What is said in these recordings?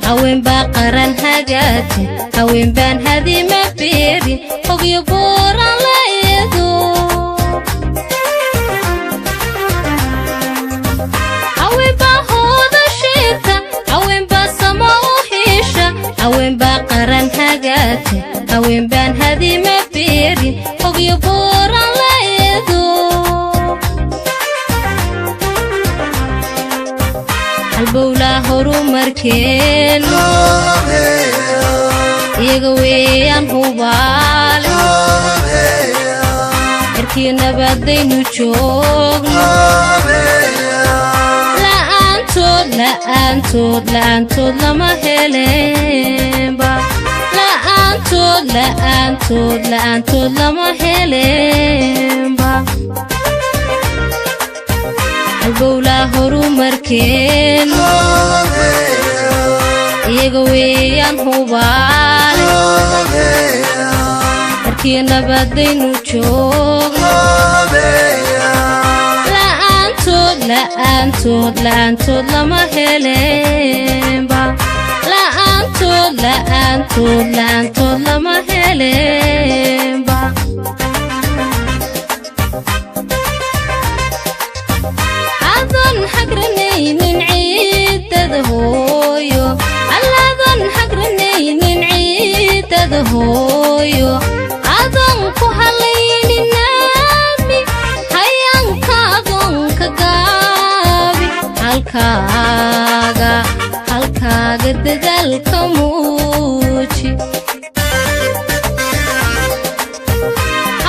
هوين باقران هاجاتي هوين بان هذي ما بيري فوق يبورا لا يدو هوين باهودا شيتا هوين باسما وحيشا هوين باقران هاجاتي هوين بان هذي ما بيري فوق يبورا لا يدو البولا هرو مركين يغويان هوبالي اركينا بدينو جوغ لا أنتود لما هلين با لا أنتود لما هلين با البولا هرو مركين يغويان هوبالي اركينا بدينو جوغ لا أنتود لما هلين با لا أنتود لما هلين با أظن حقرني من عيد هويو أظن حقرني من عيد هويو أظن كهلين النامي هيان كاظن كقابي هالكاغا ددال كموشي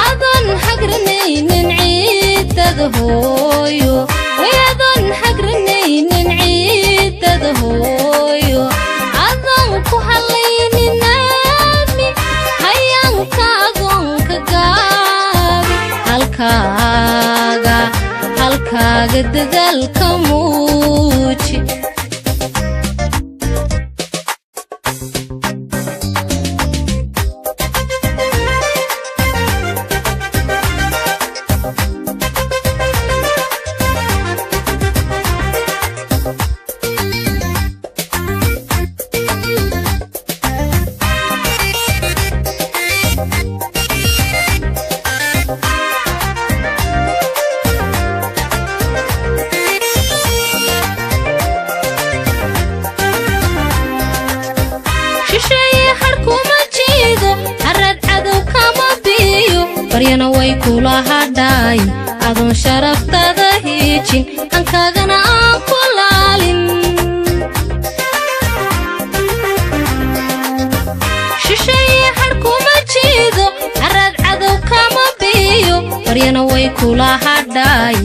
أظن حقرني من عيد هويو ويظن حقرني من عيد هويو أظن كهلين النامي هيان كاظن كقابي هالكاغا ددال كموشي برينا ويكولا هداي أظن شرفت ذهيجين أنكاغنا أنكولالين شيشي حركو مجيدو أرد عدو كما بيو برينا ويكولا هداي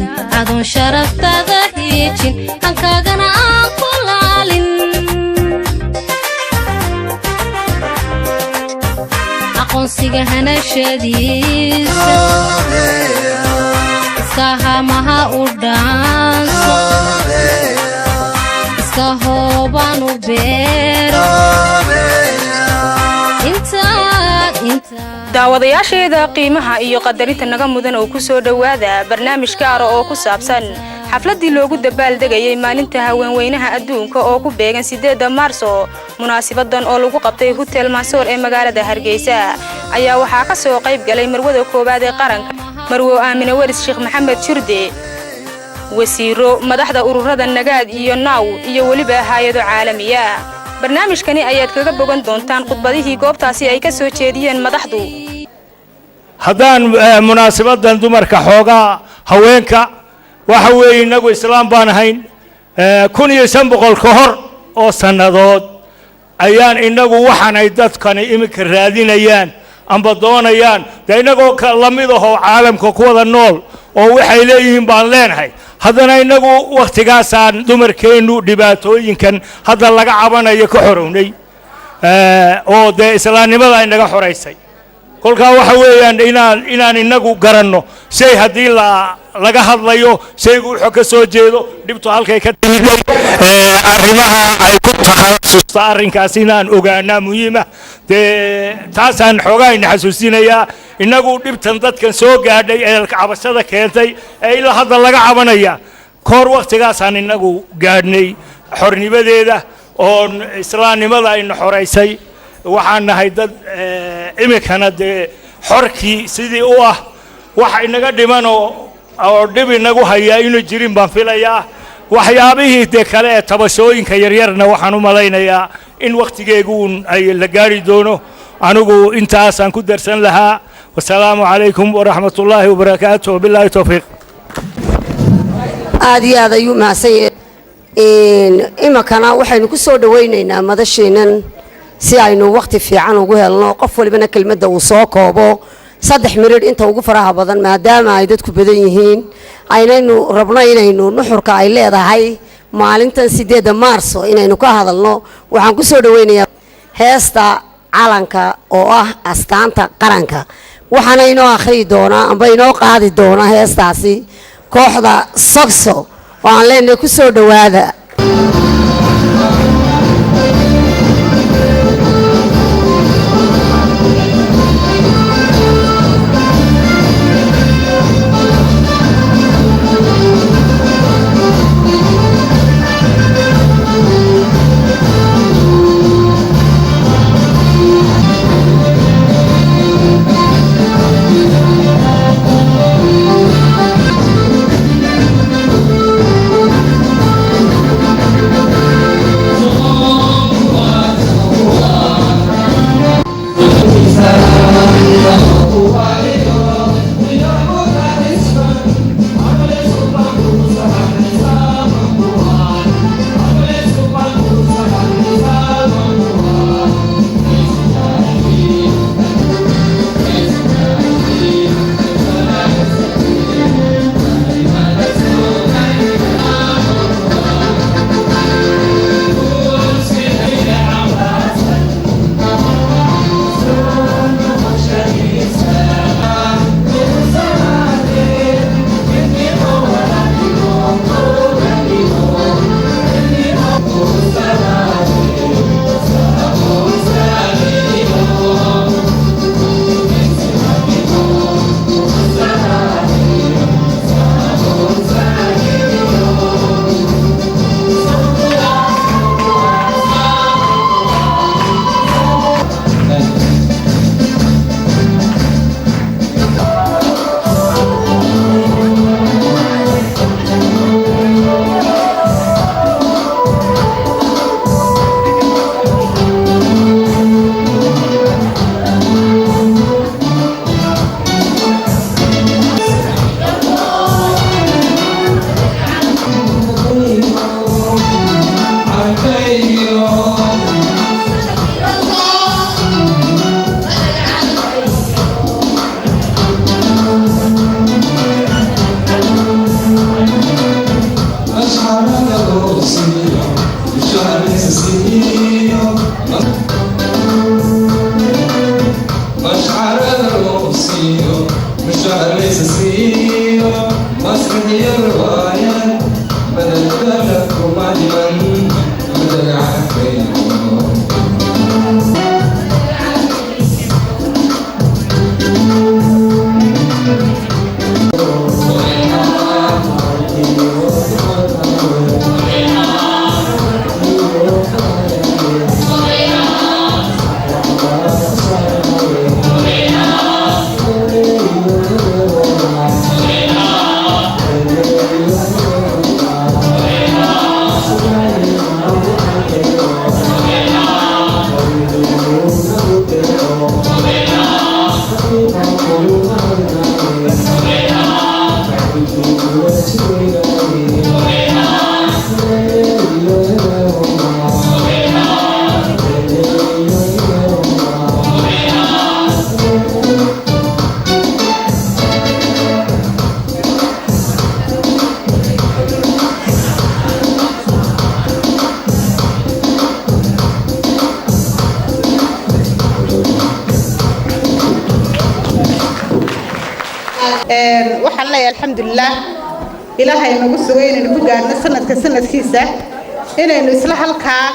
أظن شرفت ذهيجين أنكاغنا أنكولالين aqoonsiga hanashadiisa iskahamaha u dhaanso iska hoobaan u beero daawadayaasheeda qiimaha iyo qadarinta naga mudan oo ku soo dhawaada barnaamij gaar ah oo ku saabsan xafladii loogu dabaaldegayay maalinta haweenweynaha adduunka oo ku beegan 8 Maarso munaasabadan oo lagu qabtay Hotel Mansour ee magaalada Hargeysa ayaa waxa ka soo qayb galay marwada koobaad ee qaranka marwo Aamina Waris Sheekh Maxamed Jirde wasiiro madaxda ururada nagaad iyo naaw iyo waliba hay'ado caalamiya barnaamijkani ayaad kaga bogan doontaan khudbadihii goobtaasi ay ka soo jeediyeen madaxdu haddaan munaasabadan dumarka xooga haweenka waxa weey inagu islaam baan ahayn 1500 ka hor oo sanadood ayaan inagu waxaan ay dadkani imika raadinayaan amba doonayaan inagoo lamid ah caalamka ku wada nool oo waxay leeyihiin baan leenahay haddana inagu waqtigaasaan dumarkeenu dhibaatooyinkan hadda laga cabanayo ka xorownay oo islaamnimada inaga xoreysay kolka waxa weeyaan inaan inagu garanno shay hadii laga hadlayo shaygu wuxuu ka soo jeedo dhibto halkay ka timid arrimaha ay ku takhasusta arrinkaas inaan ogaana muhiim ah taasaan xoogaa xasuusinaya inagu dhibtan dadkan soo gaadhay ee cabashada keentay ee ilaa hadda laga cabanaya koor waqtigaasaan inagu gaadhnay xornimadeeda oo islaamnimada ayna xoraysay waxaan nahay dad imikana dee xorkii sidii u ah waxa inaga dhiman oo dhib inagu hayaa inuu jirin baan filayaa waxyaabihii dee kale ee tabashooyinka yaryarna waxaan u malaynayaa in wakhtigeegu ay la gaari doono anigu intaasaan ku darsan lahaa wasalaamu calaykum waraxmatullaahi wabarakaatuh wabilaahi towfiiq aad iyo aad ayuu mahadsan iminkana waxaynu ku soo dhawaynaynaa madasheennan si aynu wakhti fiican ugu helno qof walibana kelmadda uu soo koobo 3 mirir inta ugu faraha badan maadaama ay dadku badan yihiin aynaynu rabno inaynu nuxurka ay leedahay maalintan 8 maarso inaynu ka hadalno waxaan ku soo dhawaynayaa heesta calanka oo ah astaanta qaranka waxaana inoo akhriyi doonaa amba inoo qaadi doonaa heestaasi kooxda Sogso oo aan leenahay ku soo dhawaada waxaan leeyahay alxamdulilah ilaahay nagu sugay inaynu ku gaarno sanadkiisa inaynu isla halkaa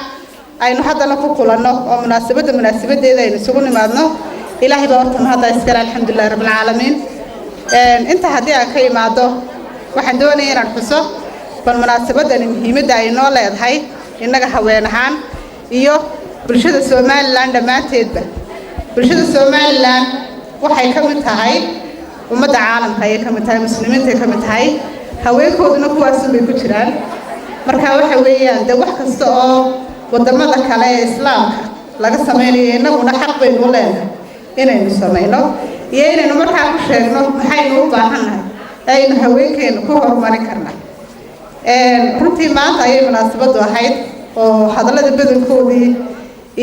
aynu haddana ku kulanno oo munaasabadeeda aynu isugu nimaadno ilaahay baa horta hadda iskale alxamdulilah rabbil caalamiin inta haddii aan ka imaado waxaan doonayaa inaan xuso bal munaasabadani muhiimadda ay noo leedahay innaga haween ahaan iyo bulshada Somaliland dhammaanteedba bulshada Somaliland waxay ka mid tahay ummadda caalamka ay ka mid tahay muslimiinta ay ka mid tahay haweenkooduna kuwaas bay ku jiraan marka waxa weeyaan de wax kasta oo wadamada kale ee islaamka laga sameeyo inaguna xaq baynu u leenahay inaynu sameeyno iyo inaynu markaa ku sheegno maxaynu u baahanahay aynu haweenkeena ku horumarin karnaa runtii maanta ayay munaasabadu ahayd oo hadallada badankoodii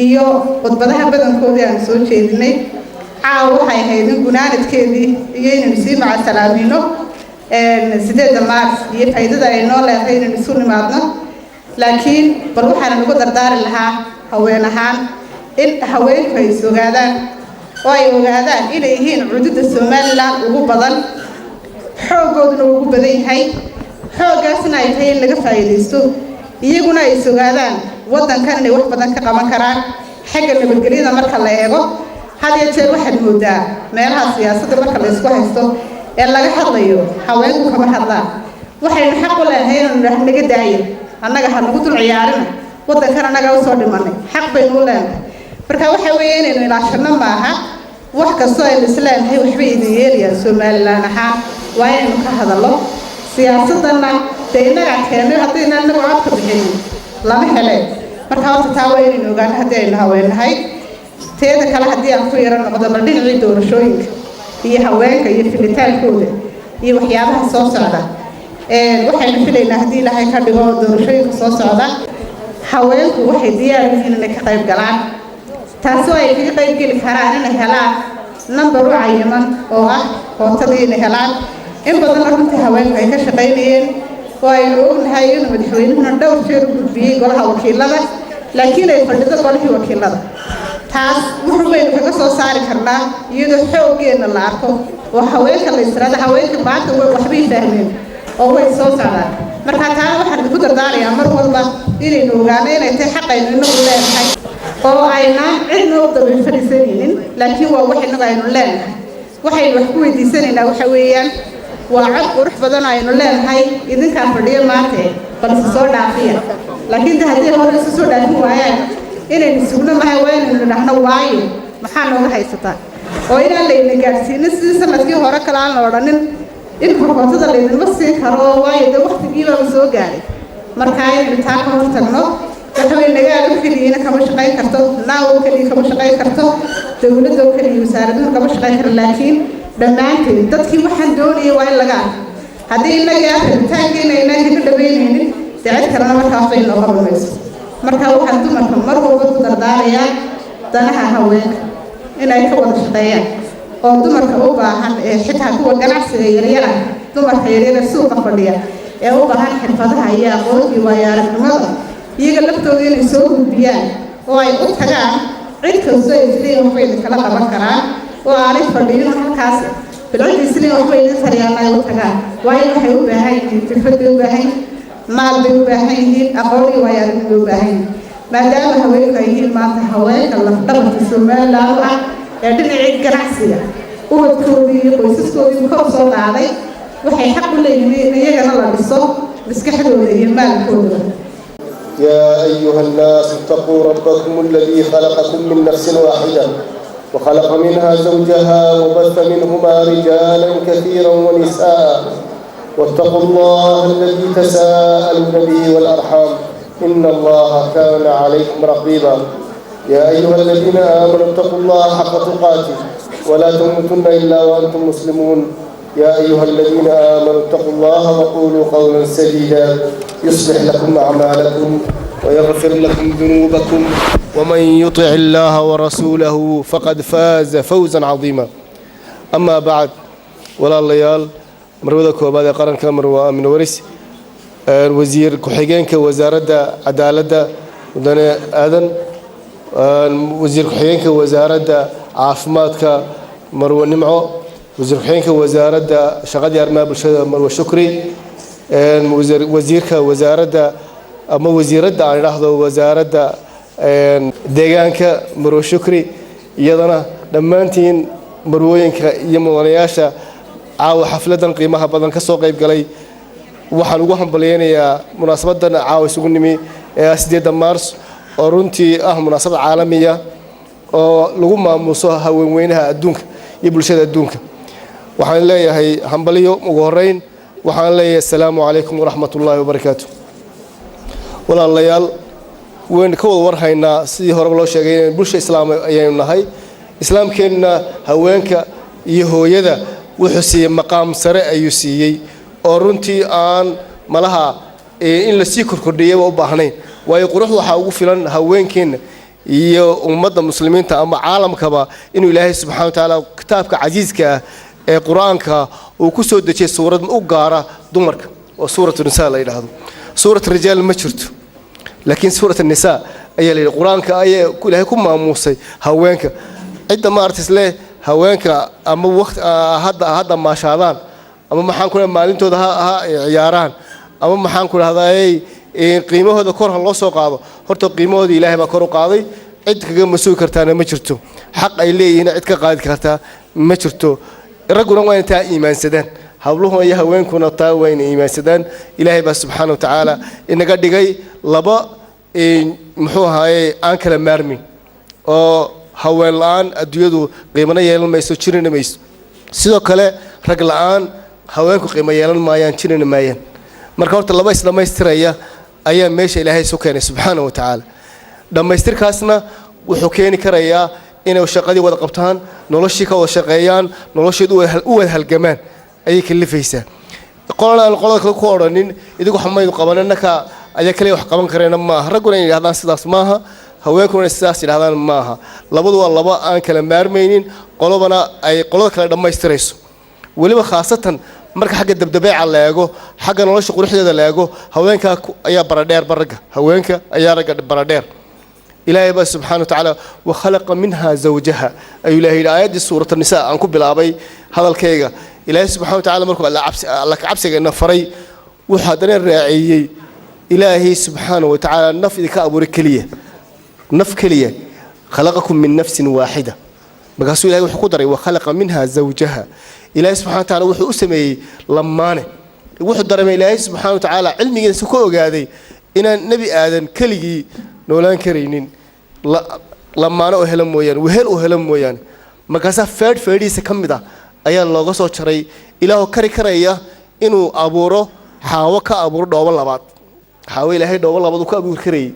iyo khudbadaha badankoodii aan soo jeedinay caawa waxay ahayd in gunaanadkeedii iyo inaynu sii macasalaamino 8 Maars iyo faa'iidada ay noo leedahay inaynu isu nimaadno laakiin bal waxaan ugu dardaari lahaa haween ahaan in haweenku ay ogaadaan oo ay ogaadaan inay yihiin cududda Somaliland ugu badan xoogooduna ugu badan yahay xoogaasna ay tahay in laga faa'iideysto iyaguna ay ogaadaan wadankan inay wax badan ka qaban karaan xagga nabadgelyada marka la eego had iyo jeer waxaad moodaa meelaha siyaasadda marka la isku haysto ee laga hadlayo haweenku kama hadlaan waxaynu xaq u leeyahay inaynu naga daayo annaga ha nagu dul ciyaarina wadankan annaga u soo dhimanay xaq baynu u leeyahay marka waxa weeye inaynu ilaashano maaha wax kastoo aynu isleenahay waxba idin yeelayaan Somaliland ahaan waa inaynu ka hadallo siyaasadana dee innaga keenay haddii inaanu codka bixin lama hele marka horta taa waa inaynu ogaan haddii aynu haweenahay teeda kale haddii aan ku yaro noqdo bal dhinacii doorashooyinka iyo haweenka iyo filitaankooda iyo waxyaabaha soo socda waxaynu filaynaa haddii ilaahay ka dhigo doorashooyinka soo socda haweenku waxay diyaar yihiin inay ka qayb galaan taasoo ay kaga qayb geli karaan inay helaan number u cayiman oo ah kootadii inay helaan in badan runtii haweenku ay ka shaqaynayeen oo aynu ognahay inuu madaxweynuhuna dhowr jeer u gudbiyey golaha wakiilada laakiin ay fadhido golihii wakiilada taas wuxuu baynu kaga soo saari karnaa iyadoo xooggeena la arko oo haweenka la israada haweenka maanta waxbay fahmeen oo way soo socdaan marka taana waxaan ku dardaarayaa mar walba inaynu ogaano inay tahay xaqaynu inagu leenahay oo aynaan cidna u daba fadhiisanaynin laakiin waa wax inagu aynu leenahay waxaynu wax ku weydiisanaynaa waxa weeyaan waa cod qurux badan aynu leenahay idinkaa fadhiyo maanta bal isu soo dhaafiya laakiin haddii hore isu soo dhaafin waayaan inaynu sugno mahay waa inaynu nidhaahno waayo maxaa nooga haysataa oo inaan layna gaadhsiinin sidii sanadkii hore kale aan la odhanin in kootada laydinma siin karo waayo dee waqtigiibaa soo gaaray marka inaynu taa ka hortagno waxawey nagaalo keliyana kama shaqayn karto naawo keliya kama shaqayn karto dowladda keliya wasaaraduhu kama shaqayn karo laakiin dhammaanteed dadkii waxaan doonaya waa in laga arko haddii inaga rabitaankeena inaan kaga dhaweynaynin dee cid kalena markaas bay noo qabanayso marka waxaan dumarka mar walba ku dardaarayaa danaha haweenka inay ka wada shaqeeyaan oo dumarka u baahan xitaa kuwa ganacsiga yaryara dumarka yaryara suuqa fadhiya ee u baahan xirfadaha iyo aqoontii waayo-aragnimada iyaga laftooda inay soo gudbiyaan oo ay u tagaan cid kastoo ay isleeyihin waxbay idinkala qaban karaan oo aanay fadhiyin halkaas bilcid isleeyihin waxbay idin tariyaan ay u tagaan waayo waxay u baahan yihiin xirfad bay u baahan yihiin maal bay u baahan yihiin aqoon iyo waayo-aragnimo bay u baahan yihiin maadaama haweenku ay yihiin maanta haweenka lafdhabarka Somaliland u ah ee dhinacii ganacsiga ubadkoodii iyo qoysaskoodii kor soo qaaday waxay xaq u leeyihiin iyagana la dhiso maskaxdooda iyo maalkooda يا أيها الناس اتقوا ربكم الذي خلقكم من نفس واحدة وخلق منها زوجها وبث منهما رجالا كثيرا ونساء واتقوا الله الذي تساءلون به والأرحام إن الله كان عليكم رقيبا يا أيها الذين آمنوا اتقوا الله حق تقاته ولا تموتن إلا وأنتم مسلمون يا أيها الذين آمنوا اتقوا الله وقولوا قولا سديدا يصلح لكم أعمالكم ويغفر لكم ذنوبكم ومن يطع الله ورسوله فقد فاز فوزا عظيما أما بعد ولا الليال مروذا كوباد قرن كمروا من ورس وزير كحجانك وزارة عدالة ودنا آذن وزير كحجانك وزارة عافماتك مروى نمعو وزير كحجانك وزارة شغال يرمى بالشدة مروى شكري وزيرك وزارة أما وزيرة عن لحظة وزارة ديجانك مروى شكري يدنا لما أنتين مروينك يمونياشا عاو حفلة قيمها بدن كسوق يبقى waxaan ugu hambaleynayaa munaasabadan caawa isugu nimi ee 8 Maars oo runtii munaasabad caalamiya oo lagu maamuuso haweenweynaha adduunka iyo bulshada adduunka waxaan leeyahay hambaliyo ugu horeyn waxaan leeyahay assalaamu calaykum waraxmatullaahi wabarakaatu walaalayaal weyn ka wada warhaynaa sidii hore loo sheegay in bulsha islaam ayaynu nahay islaamkeenna haweenka iyo hooyada wuxuu siiyey maqaam sare ayuu siiyey oo runtii aan malaha in la sii kordhiyay u baahnayn waayo quruxdu waxa ugu filan haweenkeena iyo ummadda muslimiinta ama caalamkaba inuu ilaahay subxaanahu wa ta'aala kitaabka casiiska ee quraanka uu ku soo dejiyay suurad u gaara dumarka oo suuratu nisaa la yiraahdo suuratu rijaal ma jirto laakiin suuratu nisaa ayaa la quraanka ayaa ilaahay ku maamuusay haweenka cidda maartis leh haweenka ama waqti hadda maashaadaan ama maxaan ku maalintooda ha ciyaaraan ama maxaan ku raahday qiimahooda kor loo soo qaado horta qiimahooda ilaahay baa kor u qaaday cid kaga masuul kartaana ma jirto xaq ay leeyihiin cid ka qaadi kartaa ma jirto raguna waa inta iimaansadaan habluhu iyo haweenkuna taa waa in iimaansadaan ilaahay baa subxaanahu wa ta'aala inaga dhigay laba muxuu ahaayay aan kala maarmin oo haween la'aan adduunyadu qiimana yeelan mayso jirina mayso sidoo kale rag la'aan haweenku qiimo yeelan maayaan jirina maayaan marka horta laba islaamaystiraya ayaa meesha ilaahay soo keenay subxaanahu wa ta'aala dhamaystirkaasna wuxuu keeni karayaa inay shaqadii wada qabtaan noloshii ka wada shaqeeyaan noloshii u wada halgamaan ayay kalifaysaa qolada kale ku oranin idigu xamaydu qabananaka ayaa kale wax qaban kareena ma aha raguna inay yiraahdaan sidaas ma aha haweenkuna sidaas yiraahdaan ma aha labadu waa laba aan kala maarmaynin qolobana ay qolada kale dhamaystirayso waliba khaasatan marka xagga dabdabeeca la eego xagga nolosha quruxdeeda la eego haweenka ayaa baradheer baraga haweenka ayaa raga baradheer ilaahay baa subxaanahu wa ta'aala wa khalaqa minha zawjaha ay ilaahay aayadii suurata nisaa aan ku bilaabay hadalkayga ilaahay subxaanahu wa ta'aala markuu alla cabsigeena faray wuxuu hadana raaciyay ilaahay subxaanahu wa ta'aala naf idinka abuuray kaliya naf kaliya khalaqakum min nafsin waahida markaasuu ilaahay wuxuu ku daray wa khalaqa minha zawjaha ilaahay subxaanahu wa ta'aala wuxuu u sameeyay lamaane wuxuu dareemay ilaahay subxaanahu wa ta'aala cilmigiisa ku ogaaday inaan nabi aadan kaligii noolaan karaynin lamaane oo hela mooyaan wehel oo hela mooyaan markaas feedhiisa kamid ah ayaa looga soo jaray ilaahu kari karaya inuu abuuro xaawo ka abuuro dhoobo labaad xaawo ilaahay dhoobo labaad uu ka abuuri karay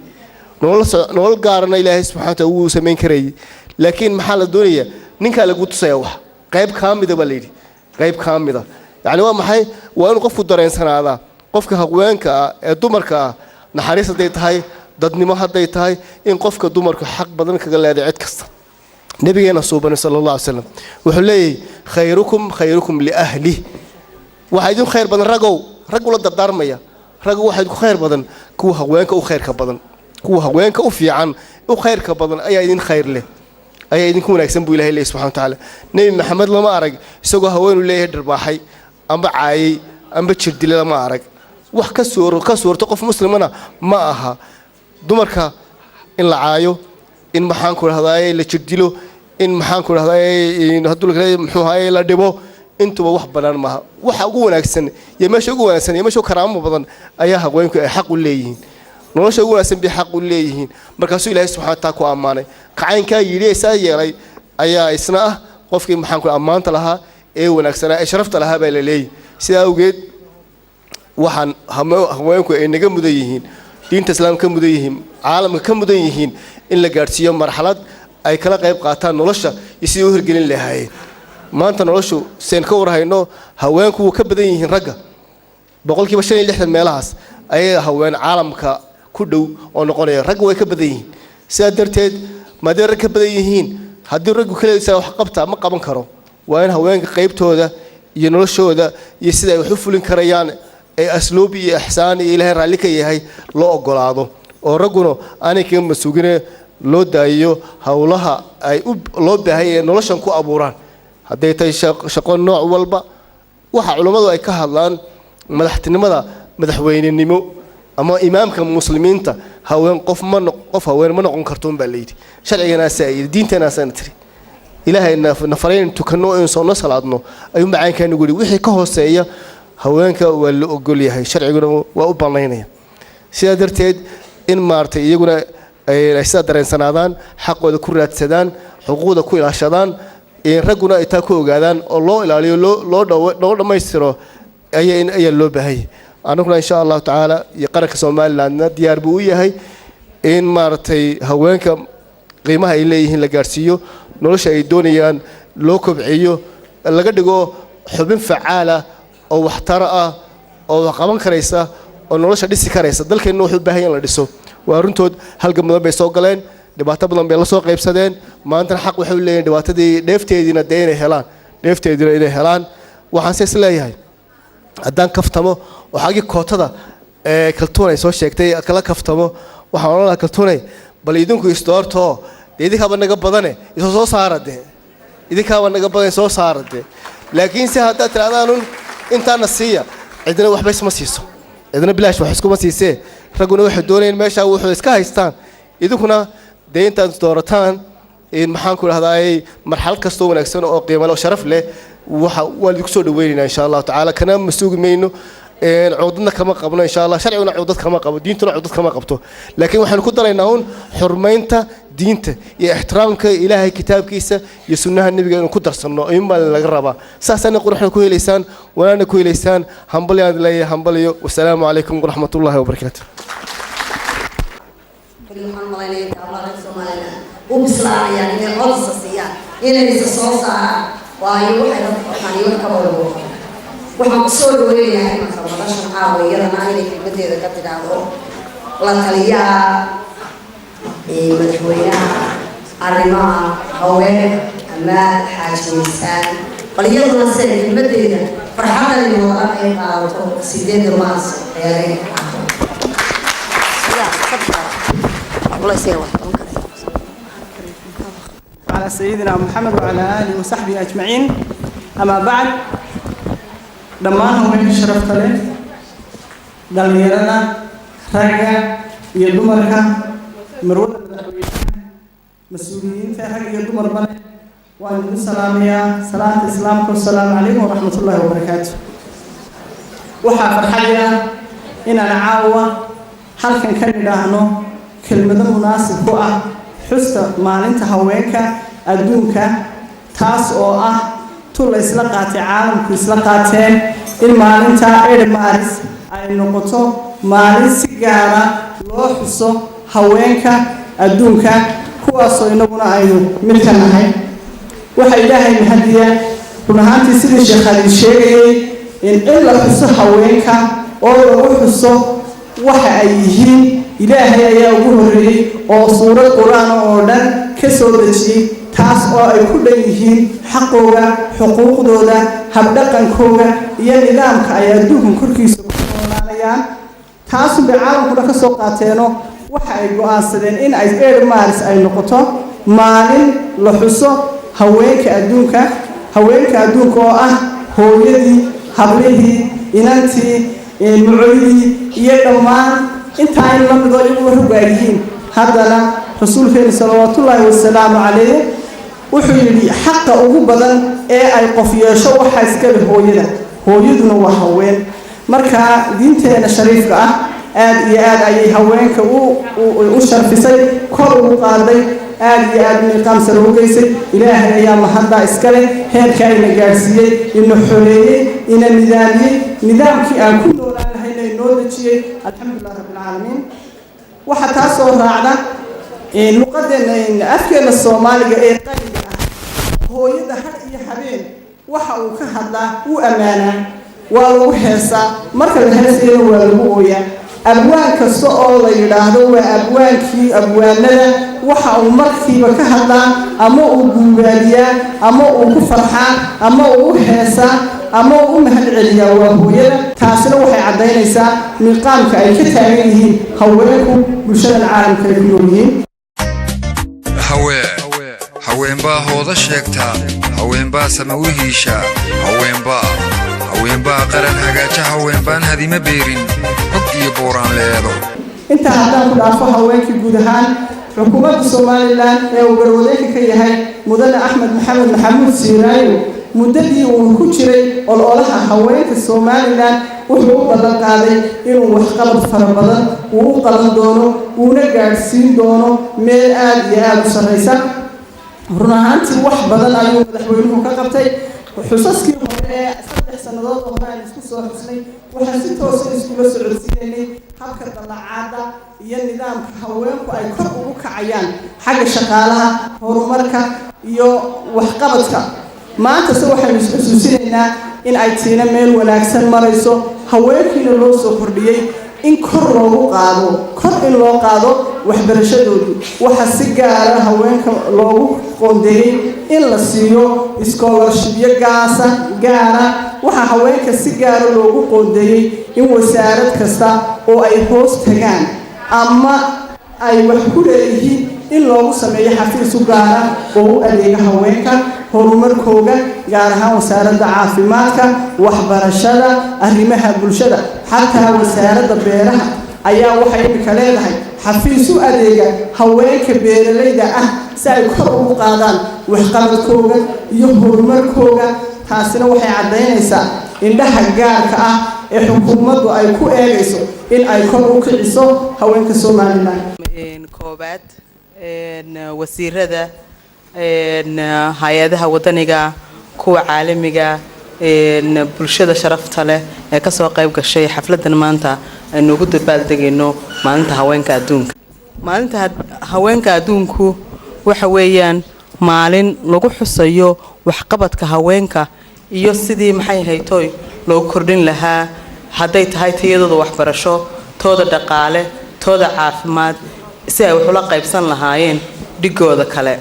nolol gaarana ilaahay subxaanahu wa ta'aala uu sameyn karay laakiin maxaa la doonayaa ninka lagu tusaya wax qayb kaamida baa leeyahay qayb kaamida yani waa maxay waa inuu qofku dareensanaada qofka haweenka ee dumarka naxariis haday tahay dadnimo haday tahay in qofka dumarku xaq badan kaga leedahay cid kasta nabigeena suubana sallallahu alayhi wasallam wuxuu leeyahay khayrukum li ahli waxa idin khayr badan rag la dardaarmaya rag waxa idin khayr badan kuwa haweenka u khayrka badan kuwa haweenka u fiican u khayrka badan ayaa idin khayr leh ayaa idin ku wanaagsan buu ilaahay subxaanahu wa ta'aala nabi maxamed lama arag isagoo haween u leeyahay dharbaaxay amba caayay amba jirdile lama arag wax ka suurto qof muslimana ma aha dumarka in la caayo in maxaan ku raahday la jirdilo in maxaan ku raahday haduu muxuu ahaayay la dhibo intuba wax banaan ma aha waxa ugu wanaagsan iyo meesha karaamo badan ayaa haweenku ay xaq u leeyihiin nolosha ugu wanaagsan bi xaq u leeyihiin markaasuu ilaahay subxaanahu wa ta'aala ku amaanay qacaynka yidheesa yeelay ayaa isna ah qofkii maxaan ku amaanta lahaa ee wanaagsanaa ee sharafta lahaa baa la leeyahay sidaa awgeed waxaan haweenku ay naga mudan yihiin diinta islaamka mudan yihiin caalamka ka mudan yihiin in la gaarsiiyo marxalad ay kala qayb qaataan nolosha iyo sidii u hirgelin lahaayeen maanta noloshu seen ka warhayno haweenku wuu ka badan yihiin ragga 60% meelahaas ayay haween caalamka ku dhow oo noqonaya ragga way ka badan yihiin sidaa darteed maadaama rag ka badan yihiin haddii raggu kaleeysa wax qabta ma qaban karo waa in haweenka qaybtooda iyo noloshooda iyo sida ay wax u fulin karayaan ee asluub iyo ihsaan iyo ilaahay raali ka yahay loo ogolaado oo ragguna aanay ka masuugine loo daayo hawlaha ay loo baahay noloshan ku abuuraan haday tay shaqo nooc walba waxa culimadu ay ka hadlaan madaxtinimada madaxweynenimo ama imaamka muslimiinta haween qof haween ma noqon karto baa leeyahay sharcigeena saayid diinteena sanatri ilaahay nafareen tukano in soo salaadno ayuu macaankan ugu wixii ka hooseeya haweenka waa la ogol yahay sharciguna waa u banaynaya sida darteed in maartay iyaguna ay sida dareensanaadaan xaqooda ku raadsadaan xuquuqda ku ilaashadaan ragguna ay taa ku ogaadaan oo loo ilaaliyo loo dhammaystiro ayaa loo baahay anaguna insha allahu tacaala iyo qaranka somalilandna diyaar buu u yahay in maaragtay haweenka qiimaha ay leeyihiin la gaarsiiyo nolosha ay doonayaan loo kobciyo laga dhigo xubin facaala oo waxtar ah oo wax qaban karaysa oo nolosha dhisi karaysa dalkeenna wuxuu u baahan yahay in la dhiso waa runtood halgan badan bay soo galeen dhibaato badan bay la soo qaybsadeen maantana xaq waxay u leeyihiin dhibaatadii dheefteediina dee inay helaan waxaan se is leeyahay haddaan kaftamo oo xaggii kootada kaltuun ay soo sheegtay kala kaftamo waxaan odhan lahaa kaltuunay bal idinku isdoortoo dee idinkaaba naga badane soo saara dee idinkaaba naga badan soo saara dee laakiin se haddaad tirahdaan intaana siiya cidina waxba isma siiso cidina bilaash wax iskuma siisee ragguna waxay doonayeen meesha wuxuu iska haystaan idinkuna dee intaad doorataan maxaan ku dhahdaay marxalad kastoo wanaagsan oo qiimo leh oo sharaf leh waan idinku soo dhaweynaynaa insha allahu tacaala kana ma sugi mayno cudadna kama qabno insha allah sharciguna cudad kama qabo diintuna cudad kama qabto laakiin waxaanu ku daraynaa xurmaynta diinta iyo ixtiraamka ilaahay kitaabkiisa iyo sunnaha nabiga inuu ku darsanno ayuunbaa laga rabaa saasana quruxna ku helaysaan wanaana ku helaysaan hambalyaan leeyahay hambaliyo wasalaamu calaykum waraxmatullaahi wabarakaatu وبسلايا إن القصص سيا إن الصوصة وأيوة حنيوة كبروا وحمصور وين يعني مثلا باش نحاول يلا نعمل كلمة إذا كنت دعوة لا تليا مدحوية الرماء هواء الماء حاج إنسان فليلا نسأل كلمة إذا فرحنا اللي هو أنا سيدين الماس يعني الله يسوي على سيدنا محمد وعلى آله وصحبه أجمعين أما بعد دمانهم من شرفت له دليلنا رجع يدمرك مرود مسؤولين في حق يدمر بنا وأن السلام يا سلام الإسلام والسلام عليكم ورحمة الله وبركاته وحافظ حاجة إن العاوة هل كان لهنو كلمة مناسب بقى xusta maalinta haweenka adduunka taas oo ah tul isla qaatay caalamku isla qaateen in maalinta Maaris ay noqoto maalin si gaar ah loo xuso haweenka adduunka kuwaas oo inaguna aynu mid ka nahay waxa ilaahay mahadiya runaantii sidii Sheekh Khalid sheegay in la xuso haweenka oo lagu xuso waxa ay yihiin ilaahay ayaa ugu horeeyay oo suurad quraan oo dhan ka soo dejiyay taas oo ay ku dhanyihiin xaqooda xuquuqdooda habdhaqankooda iyo nidaamka ay adduunka korkiisa ku noolaanayaan taas oo caalamku ka soo qaateeno waxa ay go'aansadeen in ay Maaris ay noqoto maalin la xuso haweenka adduunka oo ah hooyadii hablihii inantii mucayidii iyo dhammaan inta ay la mid oo rugaayeen hadana rasuulkeena sallallahu wasallam alayhi wuxuu yiri xaqa ugu badan ee ay qof yeesho waxa iska leh hooyaduna waa haween marka diinteena shariifka ah aad iyo aad ay haweenka u sharfisay kor ugu qaaday aad iyo aad nidaam sare u geysay ilaahay ayaa mahadda iska leh heerka ay gaarsiiyay inuu xoreeyay in nidaamkii aan ku noolaanahay noo dejiyay alxamdulillah rabbil caalamiin waxa taas oo raacda luqadeena afkeena Soomaaliga ee qaniga ah hooyada had iyo habeen waxa uu ka hadlaa uu amaana waa lagu heesaa marka la heesayo waa lagu ooyaa abwaan kasta oo la yiraahdo waa abwaankii abwaanada waxa uu markiiba ka hadlaa ama uu guubaaliyaa ama uu ku farxaa ama uu heesaa ama uu mahad celiyaa waa hooyada taasina waxay cadeynaysaa nidaamka ay ka taagan yihiin haweenku bulshada caalamka ay ku yihiin haweenba hooda sheegta haweenba samawihiisha haweenba qaran hagaaja haweenbaan hadima beerin xog iyo booraan leedo inta haddaan ku dhaafo haweenkii guud ahaan xukuumadda Soomaaliland ee uu garwadeenka ka yahay mudane Axmed Maxamed Maxamuud Siiraayo muddadii uu ku jiray ololaha haweenka Somaliland wuxuu u ballan qaaday inuu waxqabad fara badan uu u qaban doono uuna gaarsiin doono meel aad iyo aad u sareysa run ahaantii wax badan ayuu madaxweynuhu ka qabtay xusaskii hore ee 3 sanadood hore aan isku soo xusnay waxaan si toos ah isku socodsiinay habka dalacaada iyo nidaamka haweenku ay kor ugu kacayaan xagga shaqaalaha horumarka iyo waxqabadka maanta waxaan isku xusuusinaynaa in ay tiina meel wanaagsan marayso haweenkiina loo soo kordhiyay in kor in loo qaado waxbarashadoodu waxa si gaar ah haweenka loogu qoondeeyay in la siiyo scholarship gaara waxa haweenka si gaar ah loogu qoondeeyay in wasaarad kasta oo ay hoos tagaan ama ay wax ku leeyihiin in loogu sameeyo xafiis u gaar ah oo u adeega haweenka horumarkooda gaar ahaan wasaaradda caafimaadka waxbarashada arrimaha bulshada xataa wasaaradda beeraha ayaa waxay imika leedahay xafiis u adeega haweenka beeralayda ah si ay kor ugu qaadaan waxqabadkooda iyo horumarkooda taasina waxay caddaynaysaa indhaha gaarka ah ee xukuumaddu ay ku eegayso in ay kor u kiciso haweenka Somaliland koobaad wasiirada hay-adaha wadaniga kuwa caalamiga bulshada sharafta leh ee ka soo qayb gashay xafladan maanta aynu ugu dabaaldegayno maalinta haweenka adduunka maalinta haweenka adduunku waxa weeyaan maalin lagu xusayo waxqabadka haweenka iyo sidii maxay haytoy loo kordhin lahaa haday tahay tayadooda waxbarasho tooda dhaqaale tooda caafimaad si ay wax ula qaybsan lahaayeen dhigooda kale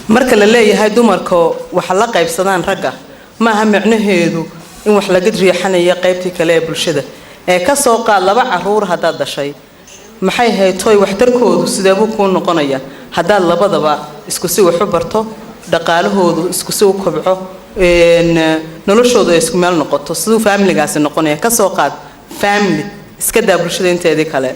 marka la leeyahay dumarka waxa la qaybsadaan ragga ma aha macnaheedu in wax laga riixanayo qaybtii kale ee bulshada ee ka soo qaad 2 caruur hadaad dhashay maxay haytoy waxtarkoodu sideebuu ku noqonaya hadaad labadaba isku si wax u barto dhaqaalahoodu isku si u kobco noloshoodu isku meel noqoto sidoo familigaasi noqonaya ka soo qaad family iska daa bulshada inteedii kale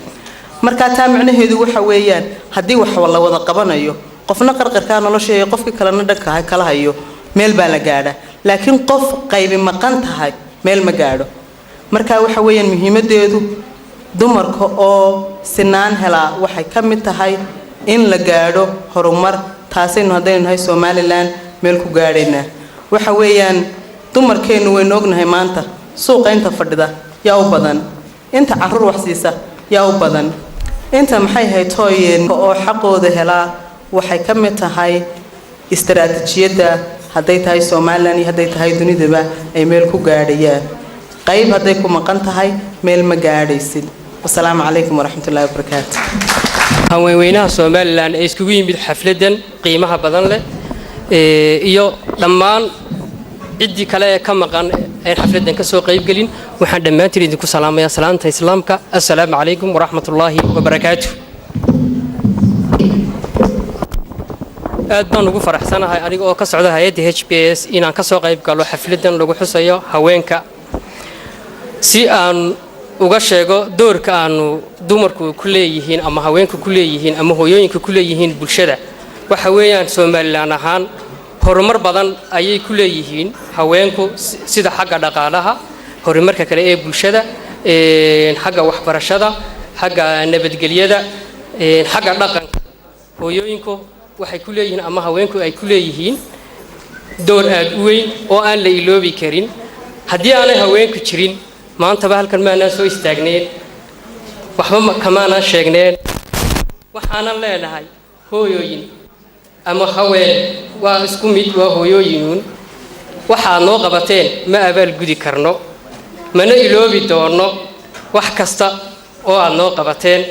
marka taa macnaheedu waxa weeyaan hadii wax la wada qabanayo qofna qarqarka nolosheeda qofka kalena dhanka kala hayo meel baa la gaadha laakiin qof qaybi maqan tahay meel ma gaadho marka waxa weeyaan muhiimadeedu dumarka oo sinaan hela waxay ka mid tahay in la gaadho horumar taasaynu hadaynu nahay Somaliland meel ku gaadhayna waxa weeyaan dumarkeenu way noognahay maanta suuqa inta fadhida yaa u badan inta caruur wax siisa yaa u badan inta maxay haytooyeen oo xaqooda helaa waxay ka mid tahay istiraatiijiyada haday tahay Somaliland iyo haday tahay dunidaba ay meel ku gaadhayaan qayb haday ku maqan tahay meel ma gaadhaysid wassalaamu calaykum waraxmatullaahi wabarakaatuh haweenweynaha Somaliland ee iskugu yimid xafladan qiimaha badan leh iyo dhammaan cidii kale ee ka maqan ee xafladan ka soo qayb galin waxaan dhamaantiin idinku salaamayaa salaanta islaamka assalaamu calaykum waraxmatullaahi wabarakaatuh aad baan ugu faraxsanahay aniga oo ka socda hay'adda HPS inaan ka soo qayb galo xafladan lagu xusayo haweenka si aan uga sheego doorka aanu dumarku ku leeyihiin ama haweenku ku leeyihiin ama hooyooyinka ku leeyihiin bulshada waxa weeyaan Somaliland ahaan horumar badan ayay ku leeyihiin haweenku sida xagga dhaqaalaha horumarka kale ee bulshada xagga waxbarashada xagga nabadgelyada xagga dhaqanka hooyooyinku waxay ku leeyihiin ama haweenku ay ku leeyihiin door aad u weyn oo aan la iloobi karin haddii aanay haweenku jirin maanta halkan maana soo istaagneen waxba kamaana sheegneen waxaan leenahay hooyooyin ama haween waa isku mid waa hooyooyin waxa noo qabateen ma abaal gudi karno mana iloobi doono wax kasta oo aad noo qabateen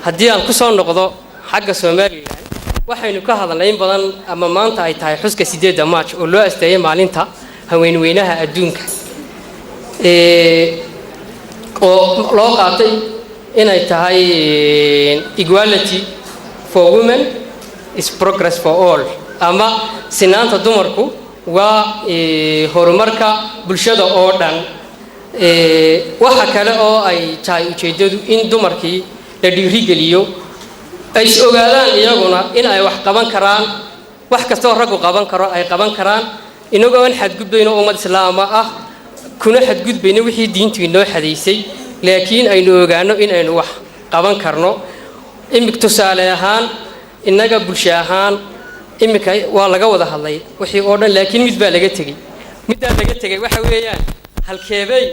haddii aan ku soo noqdo xagga Somaliland waxaynu ka hadalnay in badan ama maanta ay tahay xuska 8 March oo loo asteeyay maalinta haweenweynaha adduunka oo loo qaatay inay tahay equality for women is progress for all ama sinaanta dumarku waa horumarka bulshada oo dhan waxa kale oo ay tahay ujeedadu in dumarkii la dhiirigeliyo ay ogaadaan iyaguna in ay wax qaban karaan wax kastoo raggu qaban karo ay qaban karaan inagoo aan xadgudbayno ummad islaama ah kuna xadgudbayno wixii diintu inoo xadaysay laakiin aynu ogaano in aynu wax qaban karno imik tusaale ahaan innaga bulsho ahaan imika waa laga wada hadlay wixii oo dhan laakiin mid baa laga tegay waxa weeyaan halkeebay